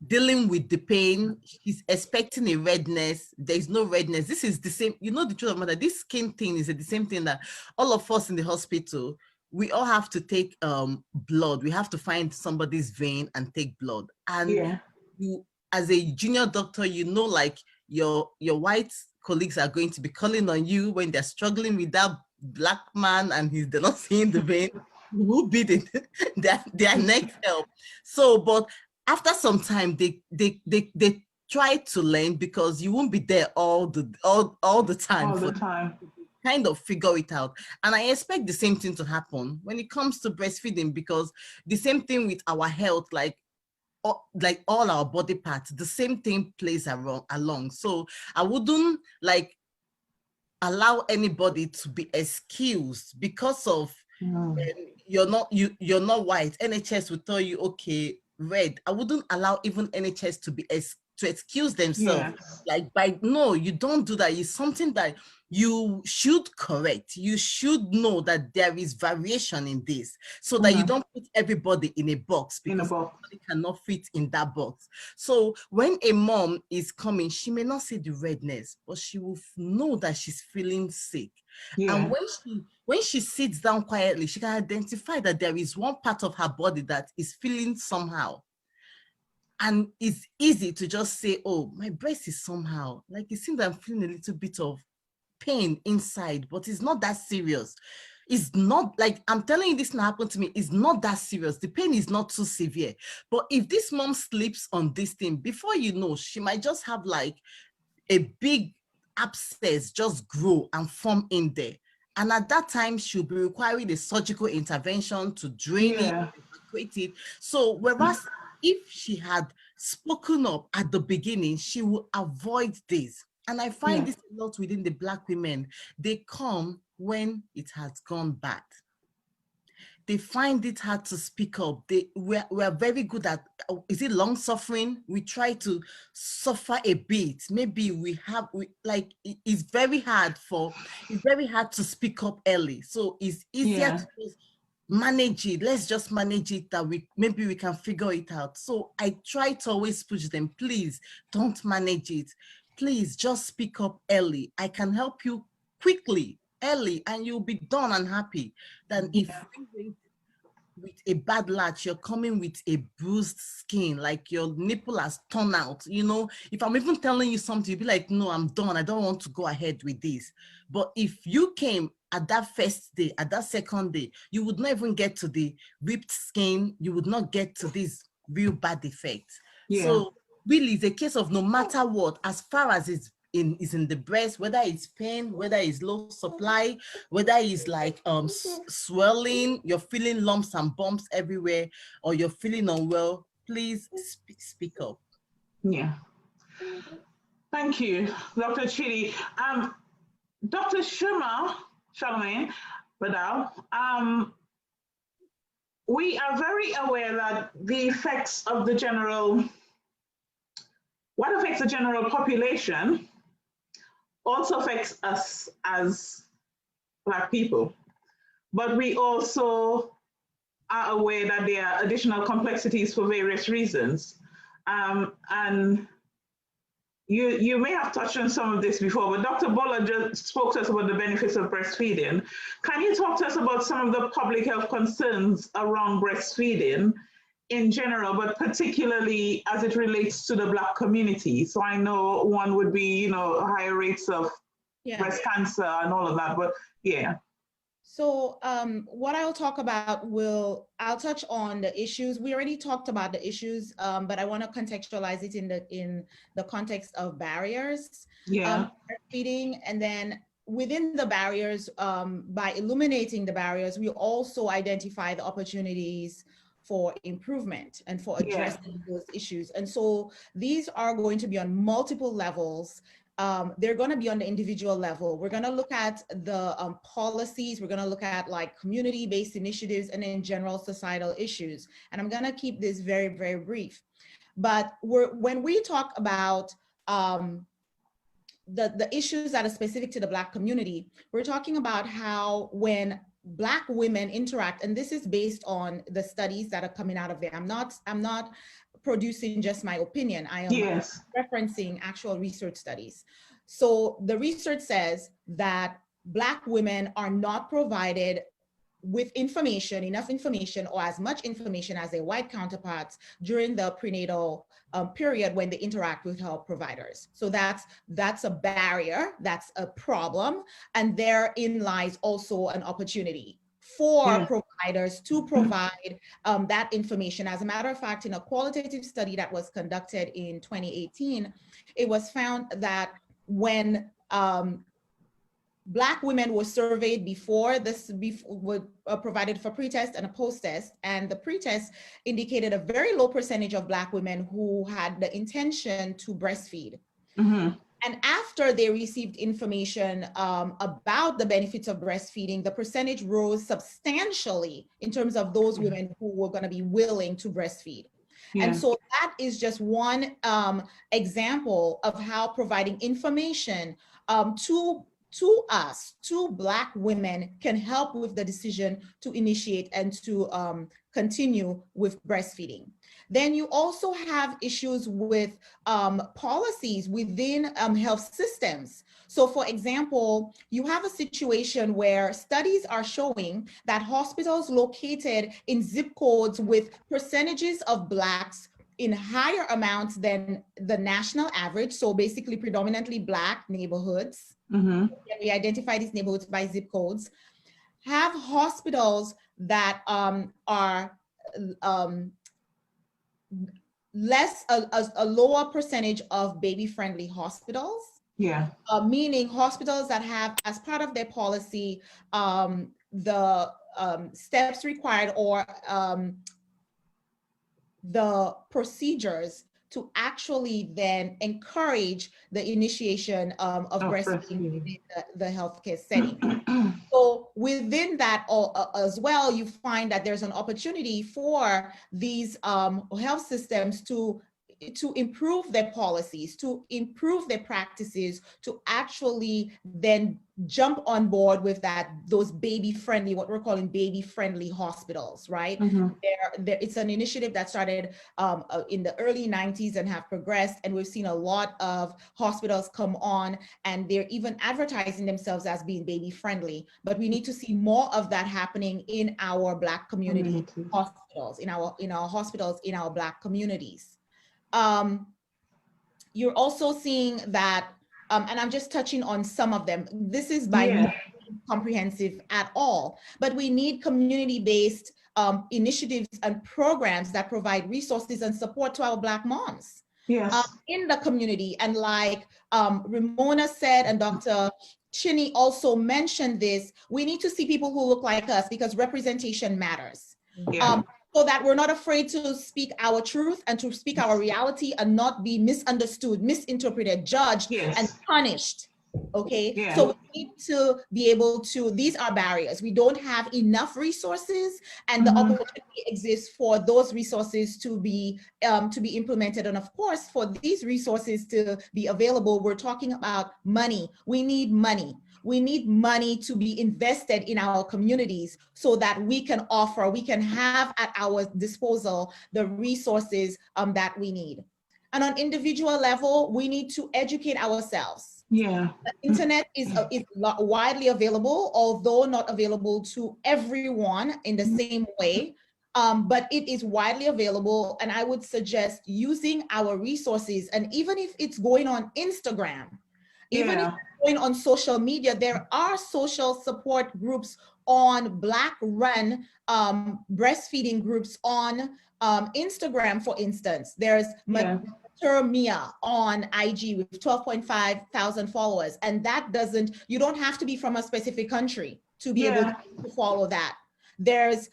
dealing with the pain. She's expecting a redness. There's no redness. This is the same, you know, the truth of the matter, this skin thing is the same thing that all of us in the hospital, we all have to take blood. We have to find somebody's vein and take blood. And you, as a junior doctor, you know, like your white colleagues are going to be calling on you when they're struggling with that black man and they're not seeing the vein. will be their next help. So, but after some time, they try to learn, because you won't be there all the time. All the time. Kind of figure it out. And I expect the same thing to happen when it comes to breastfeeding, because the same thing with our health, like all our body parts, the same thing plays along. So I wouldn't like allow anybody to be excused because of you're not white. NHS will tell you, okay, red. I wouldn't allow even NHS to be to excuse themselves. Yes. Like, no, you don't do that. It's something that you should correct. You should know that there is variation in this, so that you don't put everybody in a box, because everybody cannot fit in that box. So when a mom is coming, she may not see the redness, but she will know that she's feeling sick. Yeah. And when she sits down quietly, she can identify that there is one part of her body that is feeling somehow. And it's easy to just say, oh, my breast is somehow, like it seems I'm feeling a little bit of pain inside, but it's not that serious. It's not like, I'm telling you, this happened to me, it's not that serious. The pain is not too severe. But if this mom sleeps on this thing, before you know, she might just have like a big abscess just grow and form in there. And at that time, she'll be requiring a surgical intervention to drain it, evacuate it. So whereas if she had spoken up at the beginning, she will avoid this. And I find this a lot within the Black women. They come when it has gone bad. They find it hard to speak up. We're very good at, is it long suffering? We try to suffer a bit. Maybe it's very hard to speak up early. So it's easier to just manage it. Let's just manage it, that maybe we can figure it out. So I try to always push them, please don't manage it. Please just speak up early. I can help you quickly, early, and you'll be done and happy. Than if you wait with a bad latch, you're coming with a bruised skin, like your nipple has torn out. You know, if I'm even telling you something, you'll be like, no, I'm done. I don't want to go ahead with this. But if you came at that first day, at that second day, you would not even get to the ripped skin. You would not get to this real bad effects. So really, it's a case of no matter what, as far as it's in the breast, whether it's pain, whether it's low supply, whether it's like swelling, you're feeling lumps and bumps everywhere, or you're feeling unwell, please speak up. Yeah. Thank you, Dr. Chidi. Dr. Charlemagne Badal, we are very aware that what affects the general population also affects us as Black people. But we also are aware that there are additional complexities for various reasons. And you may have touched on some of this before, but Dr. Bola just spoke to us about the benefits of breastfeeding. Can you talk to us about some of the public health concerns around breastfeeding in general, but particularly as it relates to the Black community? So I know one would be, higher rates of breast cancer and all of that, but So what I'll talk about I'll touch on the issues. We already talked about the issues, but I want to contextualize it in the context of barriers. Breastfeeding, and then within the barriers, by illuminating the barriers, we also identify the opportunities for improvement and for addressing those issues. And so these are going to be on multiple levels. They're going to be on the individual level. We're going to look at the policies. We're going to look at like community-based initiatives and in general societal issues. And I'm going to keep this very, very brief. But when we talk about the issues that are specific to the Black community, we're talking about how when Black women interact, and this is based on the studies that are coming out of there. I'm not producing just my opinion. I am referencing actual research studies. So the research says that Black women are not provided with enough information, or as much information as their white counterparts during the prenatal period when they interact with health providers. So that's a barrier, that's a problem, and therein lies also an opportunity for providers to provide that information. As a matter of fact, in a qualitative study that was conducted in 2018, it was found that when Black women were surveyed before were provided for pre-test and a post-test, and the pre-test indicated a very low percentage of Black women who had the intention to breastfeed. And after they received information about the benefits of breastfeeding, the percentage rose substantially in terms of those women who were going to be willing to breastfeed. And so that is just one example of how providing information to us, to Black women, can help with the decision to initiate and to continue with breastfeeding. Then you also have issues with policies within health systems. So for example, you have a situation where studies are showing that hospitals located in zip codes with percentages of Blacks in higher amounts than the national average, so basically predominantly Black neighborhoods, we identify these neighborhoods by zip codes, have hospitals that are a lower percentage of baby-friendly hospitals. Meaning hospitals that have, as part of their policy, the steps required or the procedures to actually then encourage the initiation of breastfeeding within the healthcare setting. So within that as well, you find that there's an opportunity for these health systems to improve their policies, to improve their practices, to actually then jump on board with those baby-friendly, what we're calling baby-friendly hospitals, right? It's an initiative that started in the early 90s and have progressed, and we've seen a lot of hospitals come on, and they're even advertising themselves as being baby-friendly. But we need to see more of that happening in our Black community hospitals, in our hospitals, in our Black communities. You're also seeing that, and I'm just touching on some of them. This is by no means comprehensive at all, but we need community-based initiatives and programs that provide resources and support to our Black moms in the community. And like Ramona said, and Dr. Chinny also mentioned this, we need to see people who look like us, because representation matters. So that we're not afraid to speak our truth and to speak our reality and not be misunderstood, misinterpreted, judged, and punished. Okay, so we need to be able to, these are barriers. We don't have enough resources, and the opportunity exists for those resources to be implemented. And of course, for these resources to be available, we're talking about money. We need money. We need money to be invested in our communities so that we can have at our disposal the resources that we need. And on individual level, we need to educate ourselves. The internet is widely available, although not available to everyone in the same way. But it is widely available, and I would suggest using our resources. And even if it's going on Instagram, even if it's going on social media, there are social support groups on Black-run breastfeeding groups on Instagram, for instance. There's Mia on IG with 12.5 thousand followers, and that you don't have to be from a specific country to be able to follow that. There's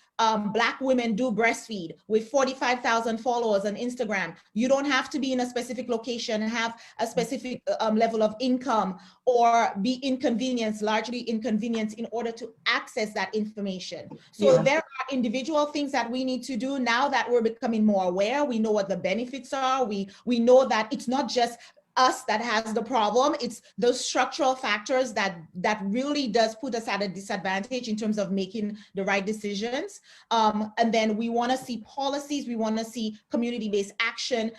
Black Women Do Breastfeed with 45,000 followers on Instagram. You don't have to be in a specific location and have a specific level of income or be largely inconvenienced in order to access that information. So there are individual things that we need to do now that we're becoming more aware. We know what the benefits are. We know that it's not just us that has the problem. It's those structural factors that really does put us at a disadvantage in terms of making the right decisions. And then we want to see policies, we want to see community-based action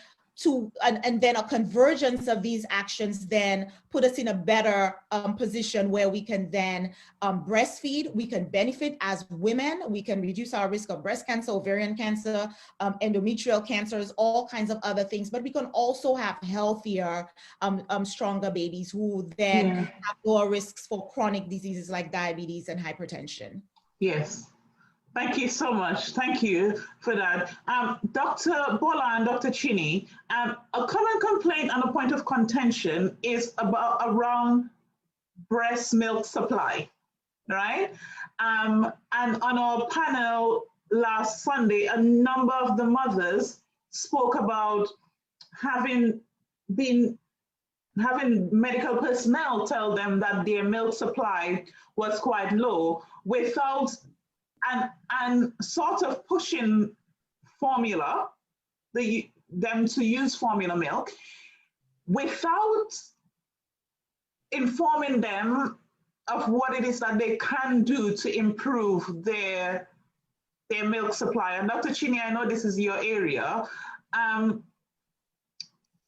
and then a convergence of these actions then put us in a better position where we can then breastfeed, we can benefit as women, we can reduce our risk of breast cancer, ovarian cancer, endometrial cancers, all kinds of other things, but we can also have healthier, stronger babies who then have lower risks for chronic diseases like diabetes and hypertension. Yes. Thank you so much. Thank you for that. Dr. Bola and Dr. Chinny, a common complaint and a point of contention is around breast milk supply, right? And on our panel last Sunday, a number of the mothers spoke about having medical personnel tell them that their milk supply was quite low without and sort of pushing formula, them to use formula milk without informing them of what it is that they can do to improve their milk supply. And Dr. Chinny, I know this is your area,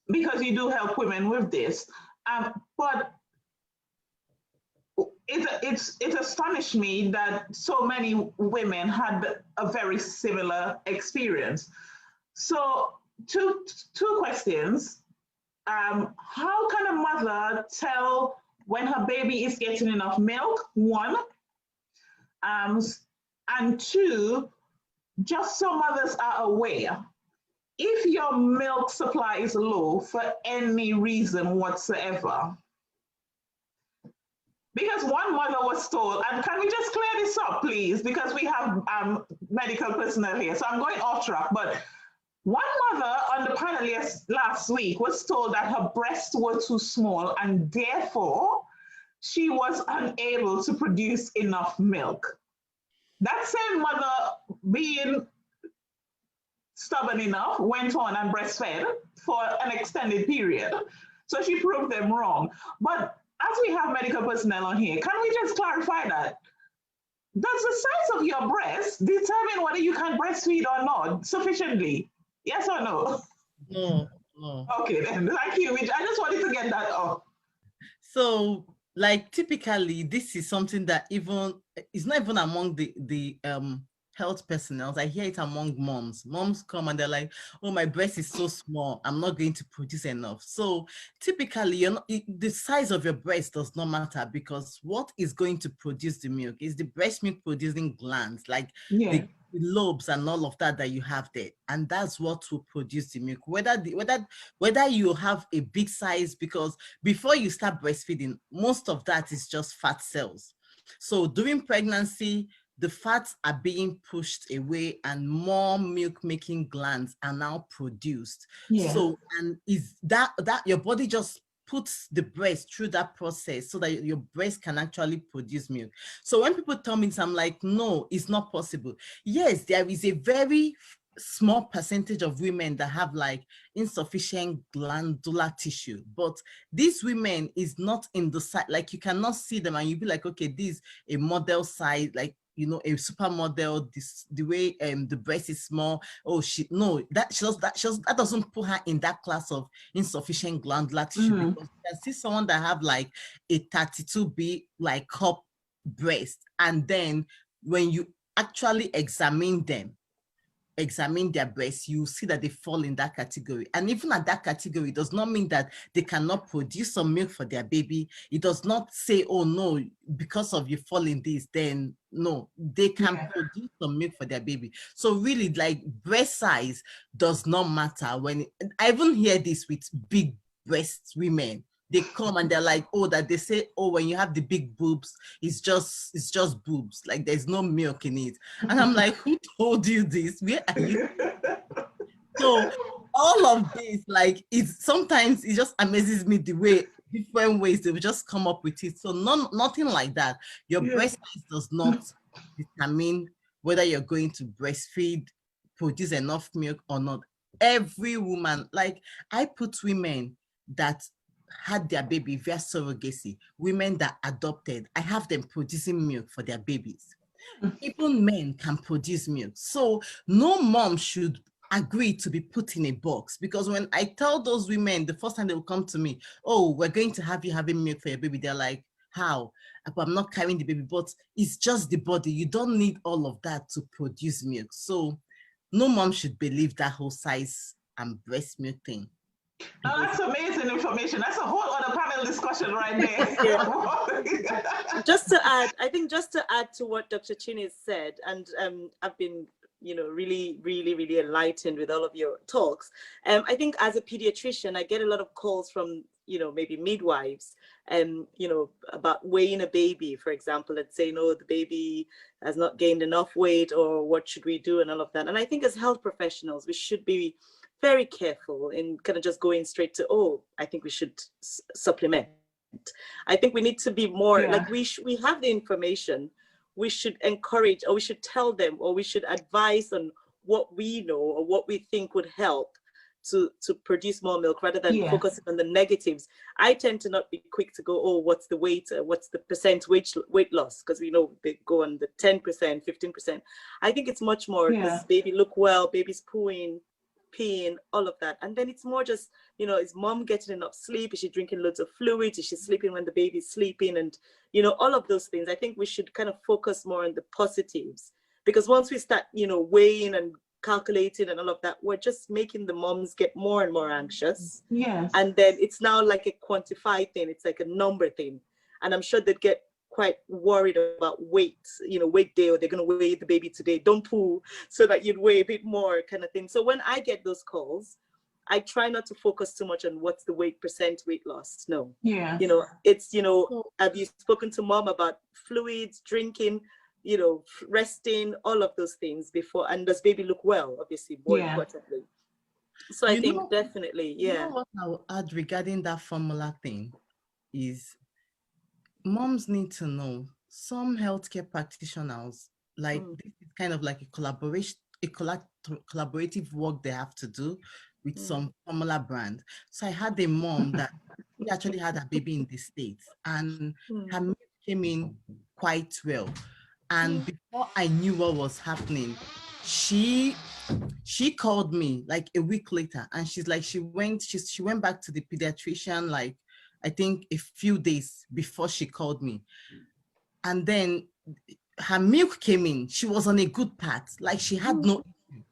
because you do help women with this, but it astonished me that so many women had a very similar experience. So two questions. How can a mother tell when her baby is getting enough milk, one? And two, just so mothers are aware, if your milk supply is low for any reason whatsoever, because one mother was told, and can we just clear this up, please? Because we have medical personnel here, so I'm going off track. But one mother on the panel last week was told that her breasts were too small and therefore she was unable to produce enough milk. That same mother, being stubborn enough, went on and breastfed for an extended period. So she proved them wrong. But as we have medical personnel on here, can we just clarify that? Does the size of your breast determine whether you can breastfeed or not sufficiently? Yes or no? No, no. Okay, then thank you. I just wanted to get that off. So, like, typically, this is something that it's not even among the health personnel. I hear it among moms. Moms come and they're like, oh, my breast is so small, I'm not going to produce enough. So typically, the size of your breast does not matter, because what is going to produce the milk is the breast milk producing glands, like the lobes and all of that you have there, and that's what will produce the milk. Whether you have a big size, because before you start breastfeeding, most of that is just fat cells. So during pregnancy, the fats are being pushed away and more milk making glands are now produced. So, and is that your body just puts the breast through that process so that your breast can actually produce milk. So when people tell me this, I'm like, no, it's not possible. Yes, there is a very small percentage of women that have like insufficient glandular tissue, but these women is not in the side, like you cannot see them and you'll be like, okay, this is a model size, like, you know, a supermodel, the way the breast is small. Oh, that doesn't put her in that class of insufficient glandular tissue, because you can see someone that have like a 32B like cup breast, and then when you actually examine their breasts, you see that they fall in that category. And even at that category, it does not mean that they cannot produce some milk for their baby. It does not say, oh no, because of you fall in this, then no, they can produce some milk for their baby. So really, like, breast size does not matter. I even hear this with big breast women. They come and they're like, oh, that they say, oh, when you have the big boobs, it's just boobs. Like, there's no milk in it. And I'm like, who told you this? Where are you? So all of this, like, sometimes it just amazes me the way different ways they will just come up with it. So nothing like that. Your breast size does not determine whether you're going to breastfeed, produce enough milk or not. Every woman, like, I put women that had their baby via surrogacy, women that adopted, I have them producing milk for their babies. Even men can produce milk. So no mom should agree to be put in a box, because when I tell those women the first time they will come to me, oh, we're going to have you having milk for your baby, they're like, how? But I'm not carrying the baby. But it's just the body. You don't need all of that to produce milk. So no mom should believe that whole size and breast milk thing. Oh, that's amazing information. That's a whole other panel discussion right there. Yeah. Just to add, I think just to add to what Dr. Chinny said, and I've been, really, really, really enlightened with all of your talks. I think as a pediatrician, I get a lot of calls from, maybe midwives, about weighing a baby, for example, and saying, oh, the baby has not gained enough weight, or what should we do, and all of that. And I think as health professionals, we should be very careful in kind of just going straight to, oh, I think we should supplement. I think we need to be more like we have the information. We should encourage, or we should tell them, or we should advise on what we know or what we think would help to produce more milk, rather than focusing on the negatives. I tend to not be quick to go, oh, what's the weight, what's the percent weight loss, because we know they go on the 10%, 15%. I think it's much more, does baby look well, baby's peeing, all of that. And then it's more just, is mom getting enough sleep? Is she drinking loads of fluids? Is she sleeping when the baby's sleeping? And, all of those things. I think we should kind of focus more on the positives, because once we start, weighing and calculating and all of that, we're just making the moms get more and more anxious. Yes. And then it's now like a quantified thing. It's like a number thing. And I'm sure they'd get quite worried about weight, weight day, or they're going to weigh the baby today, don't poo, so that you'd weigh a bit more, kind of thing. So when I get those calls, I try not to focus too much on what's the percent weight loss. No. Yeah. It's, have you spoken to mom about fluids, drinking, resting, all of those things before, and does baby look well, obviously, more importantly. So I think definitely, What I'll add regarding that formula thing is, moms need to know, some healthcare practitioners, like this is kind of like a collaborative work they have to do with some formula brand. So I had a mom that she actually had a baby in the States, and her milk came in quite well. And before I knew what was happening, she called me like a week later, and she's like, she went back to the pediatrician, like, I think a few days before she called me. And then her milk came in. She was on a good path. Like, she had no issue.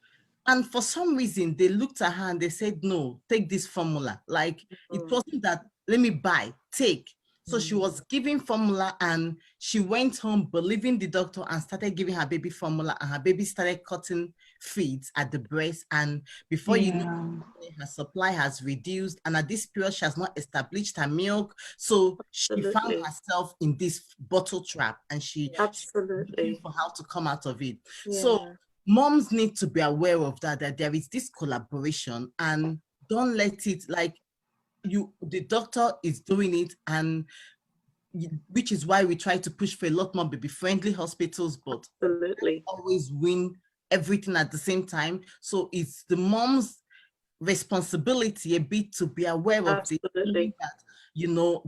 And for some reason, they looked at her and they said, no, take this formula. Like, it wasn't that, let me buy, take. So she was giving formula, and she went home believing the doctor and started giving her baby formula, and her baby started cutting feeds at the breast. And before you know, her supply has reduced. And at this period, she has not established her milk. So she found herself in this bottle trap, and she looking for how to come out of it. So moms need to be aware of that there is this collaboration, and don't let it, like, the doctor is doing it, and which is why we try to push for a lot more baby-friendly hospitals, but always win everything at the same time. So it's the mom's responsibility a bit to be aware of the that,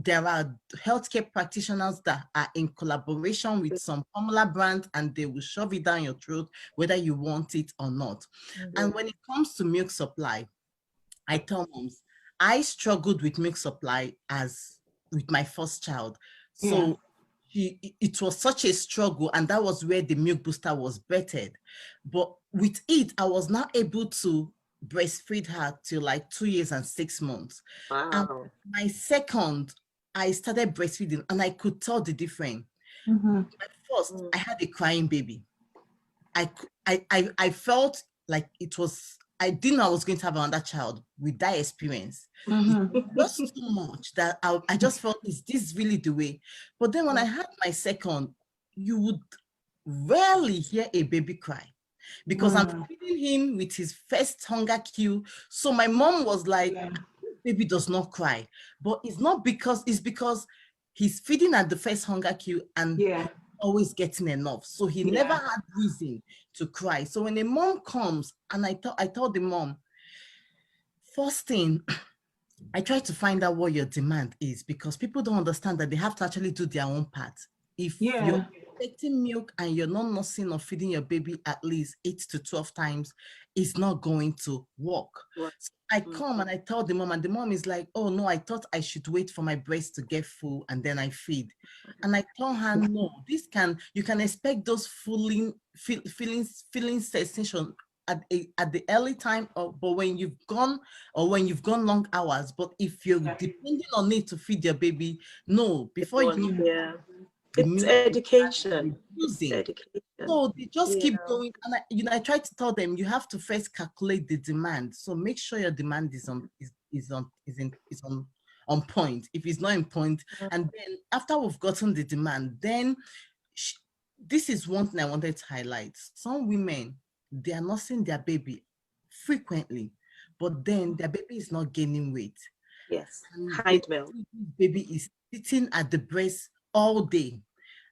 there are healthcare practitioners that are in collaboration with some formula brand, and they will shove it down your throat whether you want it or not. And when it comes to milk supply, I tell moms, I struggled with milk supply with my first child. So it was such a struggle, and that was where the milk booster was bettered. But with it, I was not able to breastfeed her till like 2 years and 6 months. Wow. And my second, I started breastfeeding, and I could tell the difference. At first, I had a crying baby. I felt like it was, I didn't know I was going to have another child with that experience. It was too much that I just felt, is this really the way? But then when I had my second, you would rarely hear a baby cry, because I'm feeding him with his first hunger cue. So my mom was like, baby does not cry. But it's not because, it's because he's feeding at the first hunger cue and always getting enough. So he never had reason to cry. So when a mom comes, and I told the mom, first thing, I try to find out what your demand is, because people don't understand that they have to actually do their own part. If you're taking milk and you're not nursing or feeding your baby at least 8 to 12 times, it's not going to work. So I come and I tell the mom, and the mom is like, oh no, I thought I should wait for my breast to get full and then I feed. And I tell her, no, you can expect those feeling sensation at the early time, but when you've gone long hours, but if you're depending on it to feed your baby, no, before you know, the it's milk education. is It's education. so they just keep Yeah. going. And I try to tell them, you have to first calculate the demand. So make sure your demand is on point. If it's not in point, and then after we've gotten the demand, then this is one thing I wanted to highlight. Some women, they are nursing their baby frequently, but then their baby is not gaining weight. Yes, And hide milk. baby is sitting at the breast all day,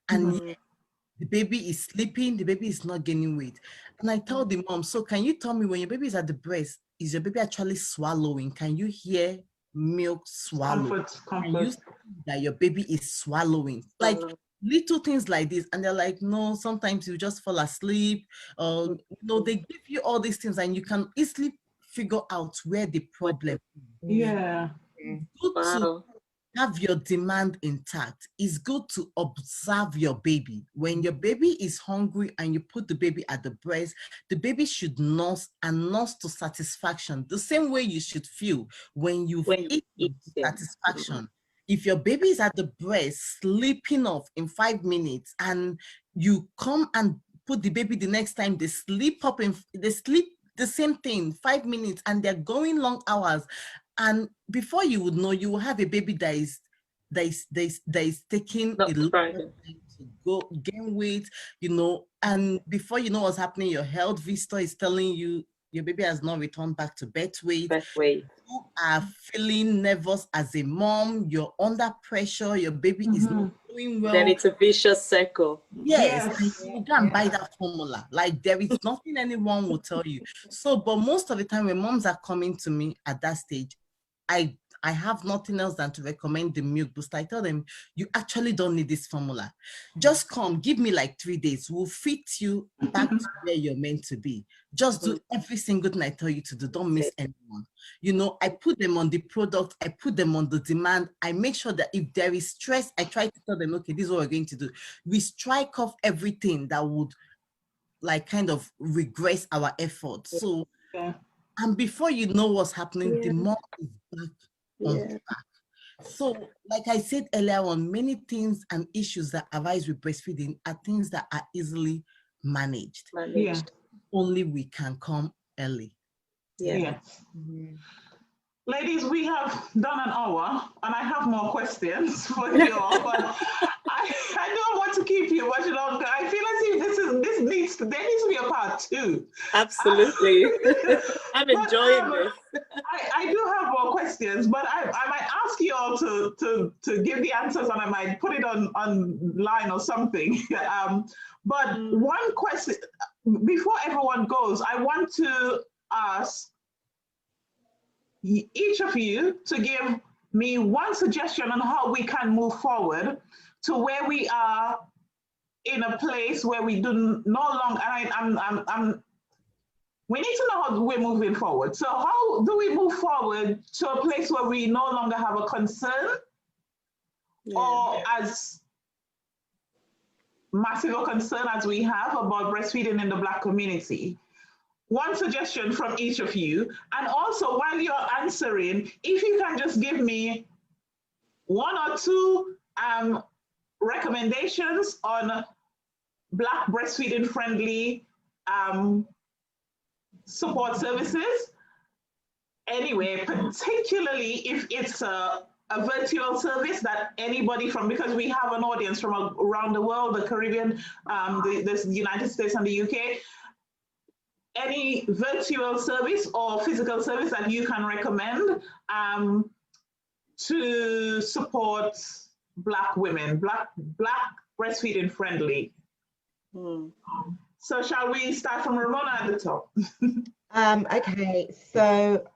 and the baby is sleeping, the baby is not gaining weight. And I tell the mom, so can you tell me, when your baby is at the breast, is your baby actually swallowing? Can you hear milk swallow? Can you see that your baby is swallowing? Like little things like this. And they're like, no, sometimes you just fall asleep. No, they give you all these things and you can easily figure out where the problem is. Yeah. Good to have your demand intact. It's good to observe your baby. When your baby is hungry and you put the baby at the breast, the baby should nurse and nurse to satisfaction, the same way you should feel when you've eaten to satisfaction. If your baby is at the breast sleeping off in 5 minutes and you come and put the baby the next time, they sleep the same thing, 5 minutes, and they're going long hours. And before you would know, you will have a baby that is taking a long time to gain weight, and before you know what's happening, your health visitor is telling you your baby has not returned back to birth weight. You are feeling nervous as a mom, you're under pressure, your baby is not doing well. Then it's a vicious circle. Yes. And you go and buy that formula. Like, there is nothing anyone will tell you. So, but most of the time when moms are coming to me at that stage, I have nothing else than to recommend the milk booster. I tell them, you actually don't need this formula. Just come, give me like 3 days. We'll fit you back to where you're meant to be. Just do every single thing I tell you to do. Don't miss anyone. I put them on the product. I put them on the demand. I make sure that if there is stress, I try to tell them, okay, this is what we're going to do. We strike off everything that would like kind of regress our efforts. So, and before you know what's happening, the mom is back on track. So, like I said earlier on, many things and issues that arise with breastfeeding are things that are easily managed. Only we can come early. Ladies, we have done an hour and I have more questions for you all, but I don't want to keep you much longer. I feel as if there needs to be a part 2. Absolutely. I'm enjoying this. I do have more questions, but I might ask you all to give the answers and I might put it online or something. But one question, before everyone goes, I want to ask each of you to give me one suggestion on how we can move forward to where we are in a place where we do no longer, we need to know how we're moving forward. So how do we move forward to a place where we no longer have a concern or as massive a concern as we have about breastfeeding in the Black community? One suggestion from each of you. And also, while you're answering, if you can just give me 1 or 2 recommendations on Black breastfeeding friendly support services. Anyway, particularly if it's a virtual service that anybody because we have an audience from around the world, the Caribbean, the United States and the UK, any virtual service or physical service that you can recommend to support Black women, Black breastfeeding friendly. So shall we start from Ramona at the top? Okay, so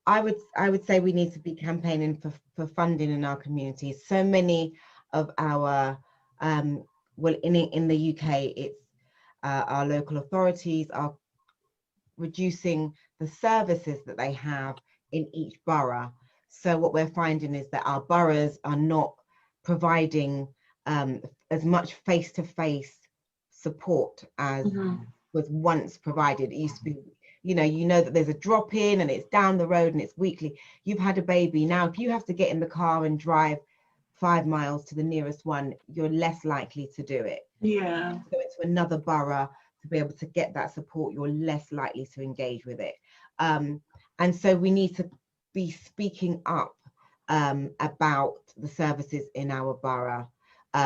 I would say we need to be campaigning for funding in our communities. So many of our well, in the UK, it's our local authorities are reducing the services that they have in each borough. So what we're finding is that our boroughs are not providing as much face-to-face support as was once provided. It used to be, you know that there's a drop in and it's down the road and it's weekly. You've had a baby. Now, if you have to get in the car and drive 5 miles to the nearest one, you're less likely to do it. Yeah. Go into another borough to be able to get that support, you're less likely to engage with it. And so we need to be speaking up about the services in our borough.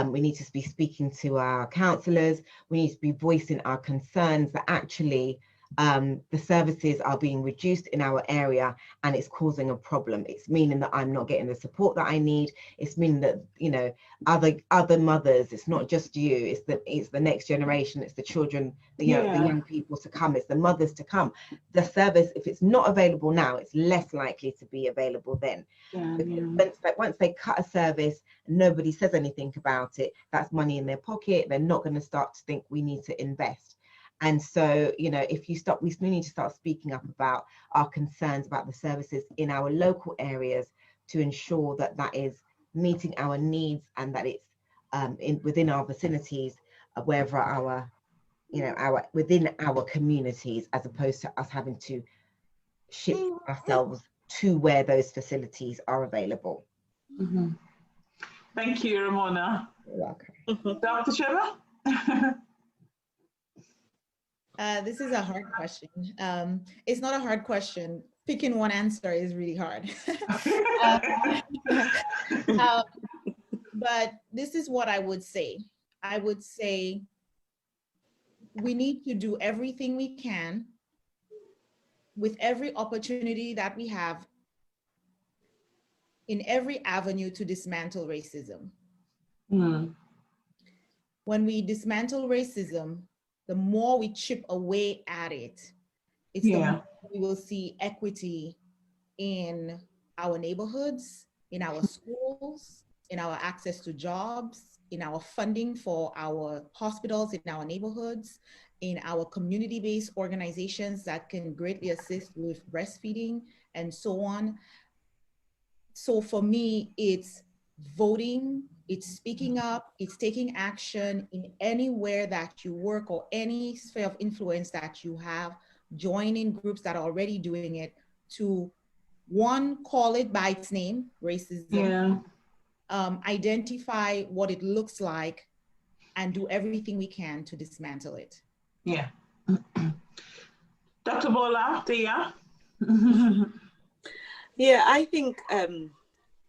We need to be speaking to our councillors. We need to be voicing our concerns that actually the services are being reduced in our area and it's causing a problem. It's meaning that I'm not getting the support that I need. It's meaning that, you know, other mothers, it's not just you, it's the next generation, it's the children, the young people to come, it's the mothers to come. The service, if it's not available now, it's less likely to be available then. Once they cut a service, nobody says anything about it, that's money in their pocket. They're not going to start to think we need to invest. And so, you know, if you stop, we need to start speaking up about our concerns about the services in our local areas to ensure that that is meeting our needs and that it's within our vicinities, wherever within our communities, as opposed to us having to ship ourselves to where those facilities are available. Mm-hmm. Thank you, Ramona. You're welcome. Dr. Shiva? This is a hard question. It's not a hard question. Picking one answer is really hard. But this is what I would say. I would say we need to do everything we can with every opportunity that we have in every avenue to dismantle racism. Mm. When we dismantle racism, the more we chip away at it, it's the more we will see equity in our neighborhoods, in our schools, in our access to jobs, in our funding for our hospitals in our neighborhoods, in our community-based organizations that can greatly assist with breastfeeding and so on. So for me, it's voting, it's speaking up, it's taking action in anywhere that you work or any sphere of influence that you have, joining groups that are already doing it to, one, call it by its name, racism, identify what it looks like, and do everything we can to dismantle it. Yeah. Dr. Bola, Dia? Yeah, I think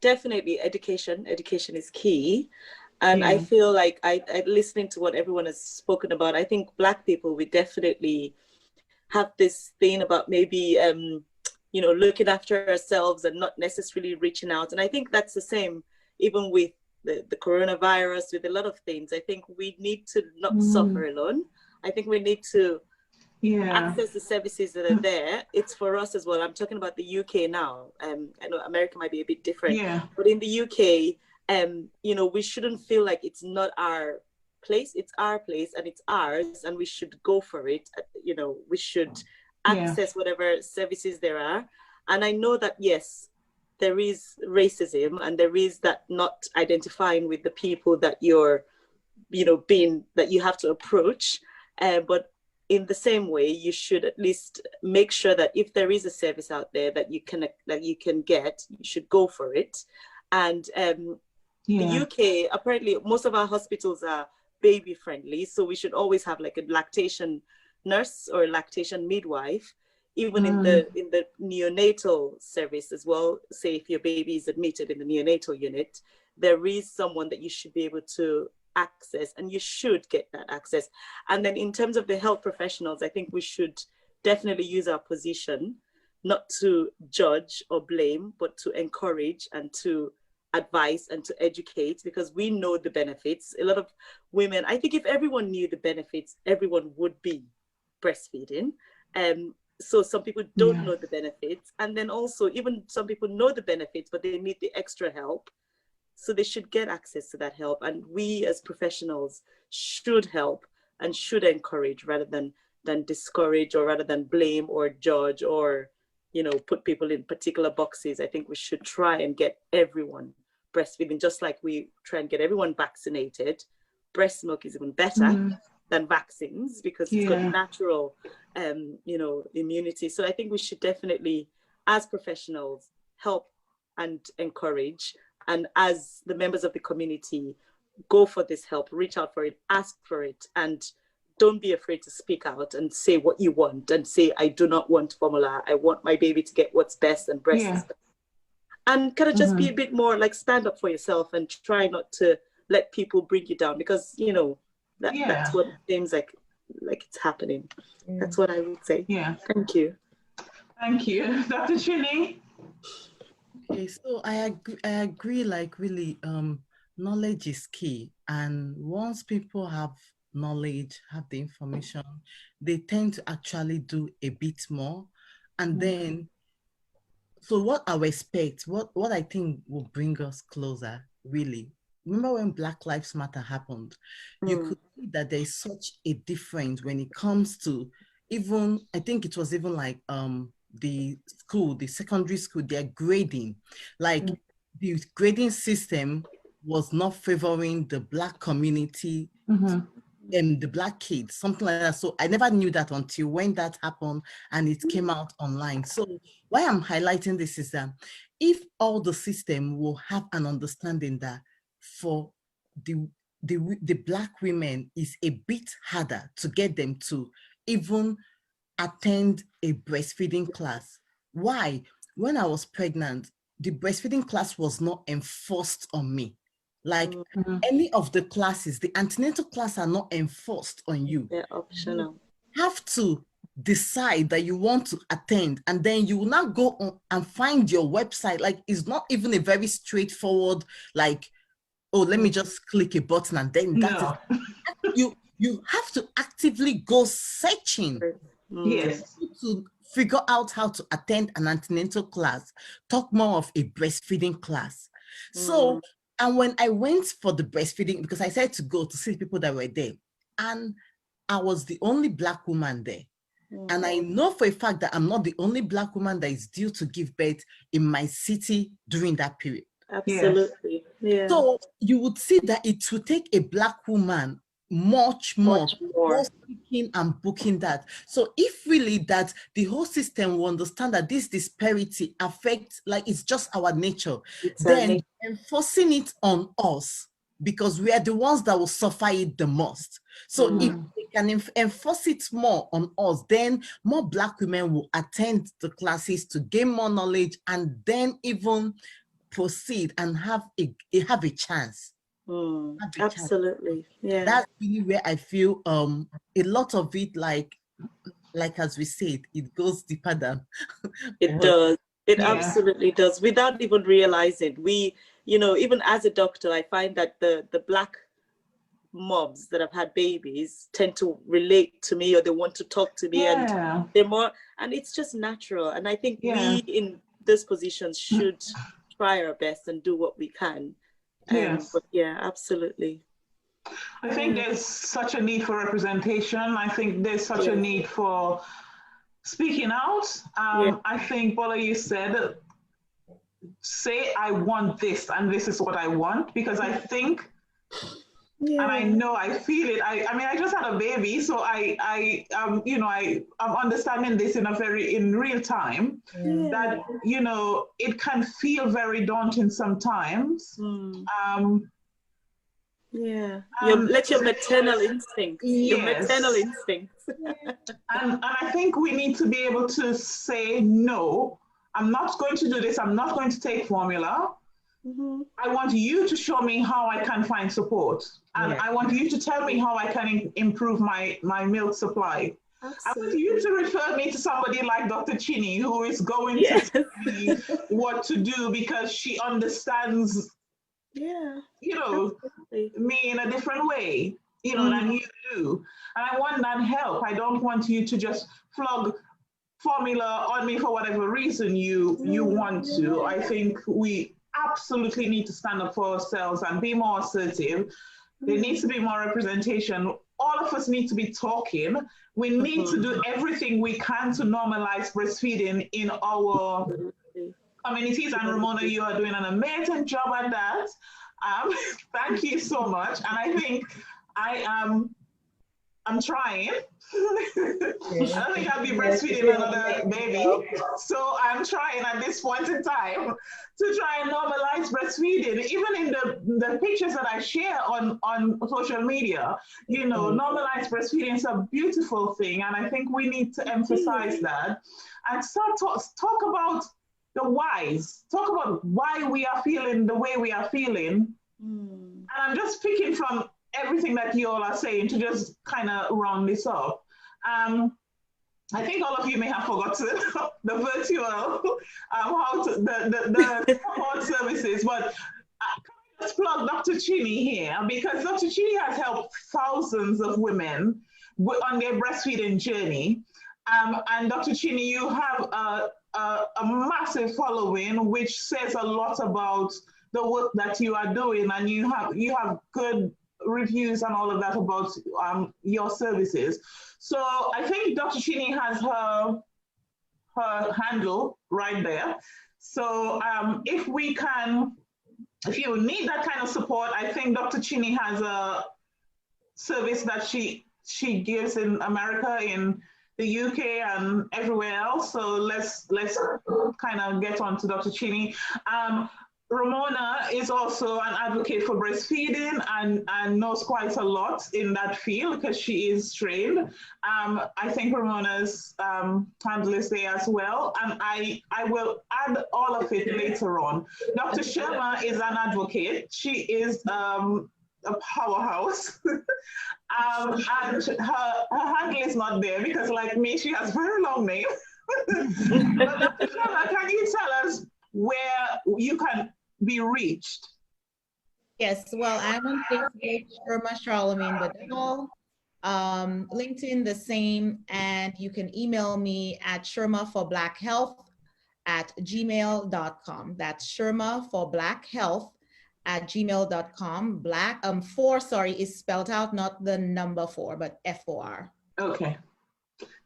definitely education is key. And I feel like I listening to what everyone has spoken about, I think Black people, we definitely have this thing about maybe, you know, looking after ourselves and not necessarily reaching out. And I think that's the same even with the coronavirus, with a lot of things. I think we need to not suffer alone. I think we need to access the services that are there. It's for us as well. I'm talking about the UK now. I know America might be a bit different, but in the UK, you know, we shouldn't feel like it's not our place. It's our place and it's ours, and we should go for it. You know, we should access whatever services there are. And I know that, yes, there is racism and there is that not identifying with the people that you're, you know, that you have to approach. But in the same way, you should at least make sure that if there is a service out there that you can get, you should go for it. And the UK, apparently most of our hospitals are baby friendly, so we should always have like a lactation nurse or a lactation midwife, even in the neonatal service as well. Say if your baby is admitted in the neonatal unit, there is someone that you should be able to access, and you should get that access. And then in terms of the health professionals, I think we should definitely use our position not to judge or blame, but to encourage and to advise and to educate, because we know the benefits. A lot of women, I think if everyone knew the benefits, everyone would be breastfeeding. So some people don't know the benefits, and then also even some people know the benefits, but they need the extra help. So they should get access to that help. And we as professionals should help and should encourage rather than discourage, or rather than blame or judge or, you know, put people in particular boxes. I think we should try and get everyone breastfeeding, just like we try and get everyone vaccinated. Breast milk is even better than vaccines because it's got natural, you know, immunity. So I think we should definitely, as professionals, help and encourage, and as the members of the community, go for this help, reach out for it, ask for it, and don't be afraid to speak out and say what you want, and say, I do not want formula. I want my baby to get what's best, and breast is best. And kind of just be a bit more like, stand up for yourself and try not to let people bring you down, because, you know, that's what it seems like it's happening. That's what I would say. Yeah. Thank you. Thank you. Dr. Chini? Okay, so I agree, like really, knowledge is key. And once people have knowledge, have the information, they tend to actually do a bit more. And then, so what I expect, what I think will bring us closer, really. Remember when Black Lives Matter happened, you could see that there is such a difference when it comes to even, I think it was even like the school, the secondary school, their grading. Like the grading system was not favoring the Black community and the Black kids, something like that. So I never knew that until when that happened and it came out online. So why I'm highlighting this is that if all the system will have an understanding that for the Black women is a bit harder to get them to even attend a breastfeeding class. Why? When I was pregnant, the breastfeeding class was not enforced on me. Like any of the classes, the antenatal class are not enforced on you. They're optional. You have to decide that you want to attend, and then you will now go on and find your website. Like, it's not even a very straightforward, like, oh, let me just click a button and then that is, you have to actively go searching to figure out how to attend an antenatal class, talk more of a breastfeeding class. So, and when I went for the breastfeeding, because I said to go to see people that were there, and I was the only Black woman there. And I know for a fact that I'm not the only Black woman that is due to give birth in my city during that period. Absolutely. Yeah. So you would see that it would take a Black woman much more speaking and booking that. So if really that the whole system will understand that this disparity affects, like, it's just our nature, then enforcing it on us, because we are the ones that will suffer it the most. So if they can enforce it more on us, then more Black women will attend the classes to gain more knowledge, and then even proceed and have a chance. Absolutely. Yeah. That's really where I feel a lot of it, like as we said, it goes deeper than it does. It absolutely does, without even realizing. We, you know, even as a doctor, I find that the Black moms that have had babies tend to relate to me, or they want to talk to me, and they're more, and it's just natural. And I think we in this position should try our best and do what we can. But yeah, absolutely. I think there's such a need for representation. I think there's such a need for speaking out. I think, Bola, you said, say I want this and this is what I want, because I think, and I know I feel it. I mean, I just had a baby, so you know, I'm understanding this in real time. That, you know, it can feel very daunting sometimes. Let your maternal instinct. Your maternal instincts. and I think we need to be able to say, no, I'm not going to do this. I'm not going to take formula. I want you to show me how I can find support. And I want you to tell me how I can improve my milk supply. Absolutely. I want you to refer me to somebody like Dr. Chini, who is going to tell me what to do, because she understands, you know, me in a different way, you know, than you do. And I want that help. I don't want you to just flog formula on me for whatever reason you want to. I think we absolutely need to stand up for ourselves and be more assertive. There needs to be more representation. All of us need to be talking. We need to do everything we can to normalize breastfeeding in our communities. And Ramona, you are doing an amazing job at that. Thank you so much. And I think I am I'm trying. I don't think I'll be breastfeeding another baby. So I'm trying at this point in time to try and normalize breastfeeding. Even in the pictures that I share on social media, you know, normalize breastfeeding is a beautiful thing. And I think we need to emphasize that and start talk about the whys. Talk about why we are feeling the way we are feeling. And I'm just picking from everything that you all are saying to just kind of round this up. I think all of you may have forgotten the virtual, the support services, but let's plug Dr. Chinny here, because Dr. Chinny has helped thousands of women on their breastfeeding journey. And Dr. Chinny, you have a massive following, which says a lot about the work that you are doing, and you have good reviews and all of that about your services. So I think Dr. Chinny has her handle right there. So if you need that kind of support, I think Dr. Chinny has a service that she gives in America, in the UK and everywhere else. So let's kind of get on to Dr. Chinny. Ramona is also an advocate for breastfeeding and knows quite a lot in that field because she is trained. I think Ramona's handle is there as well, and I will add all of it later on. Dr. Sharma is an advocate. She is a powerhouse. And her handle is not there because, like me, she has a very long name. But Dr. Sharma, can you tell us where you can be reached? Yes, well, I'm on Facebook, Sharma Charlemagne Badal, LinkedIn the same, and you can email me at sharmaforblackhealth@gmail.com. That's sharmaforblackhealth@gmail.com. Black 4, sorry, is spelled out, not the number 4, but FOR. Okay.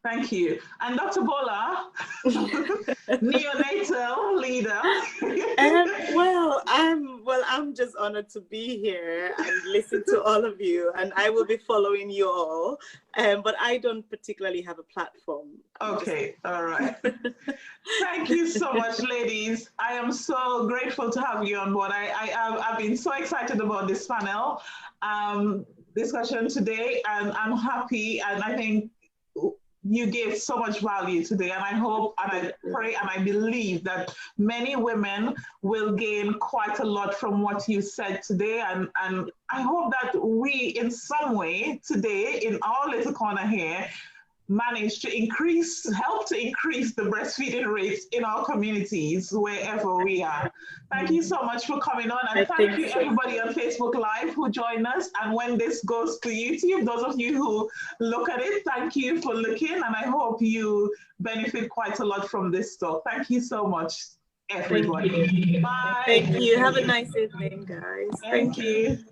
Thank you. And Dr. Bola, neonatal leader. I'm just honored to be here and listen to all of you, and I will be following you all. But I don't particularly have a platform. Okay, all right. Thank you so much, ladies. I am so grateful to have you on board. I've been so excited about this panel discussion today, and I'm happy, and I think you gave so much value today, and I hope and I pray and I believe that many women will gain quite a lot from what you said today, and I hope that we in some way today in our little corner here manage to help to increase the breastfeeding rates in our communities wherever we are. Thank you so much for coming on, and thank you everybody on Facebook Live who joined us. And when this goes to YouTube, those of you who look at it, thank you for looking, and I hope you benefit quite a lot from this talk. Thank you so much, everybody. Bye. Thank you. Have a nice evening, guys. Thank you.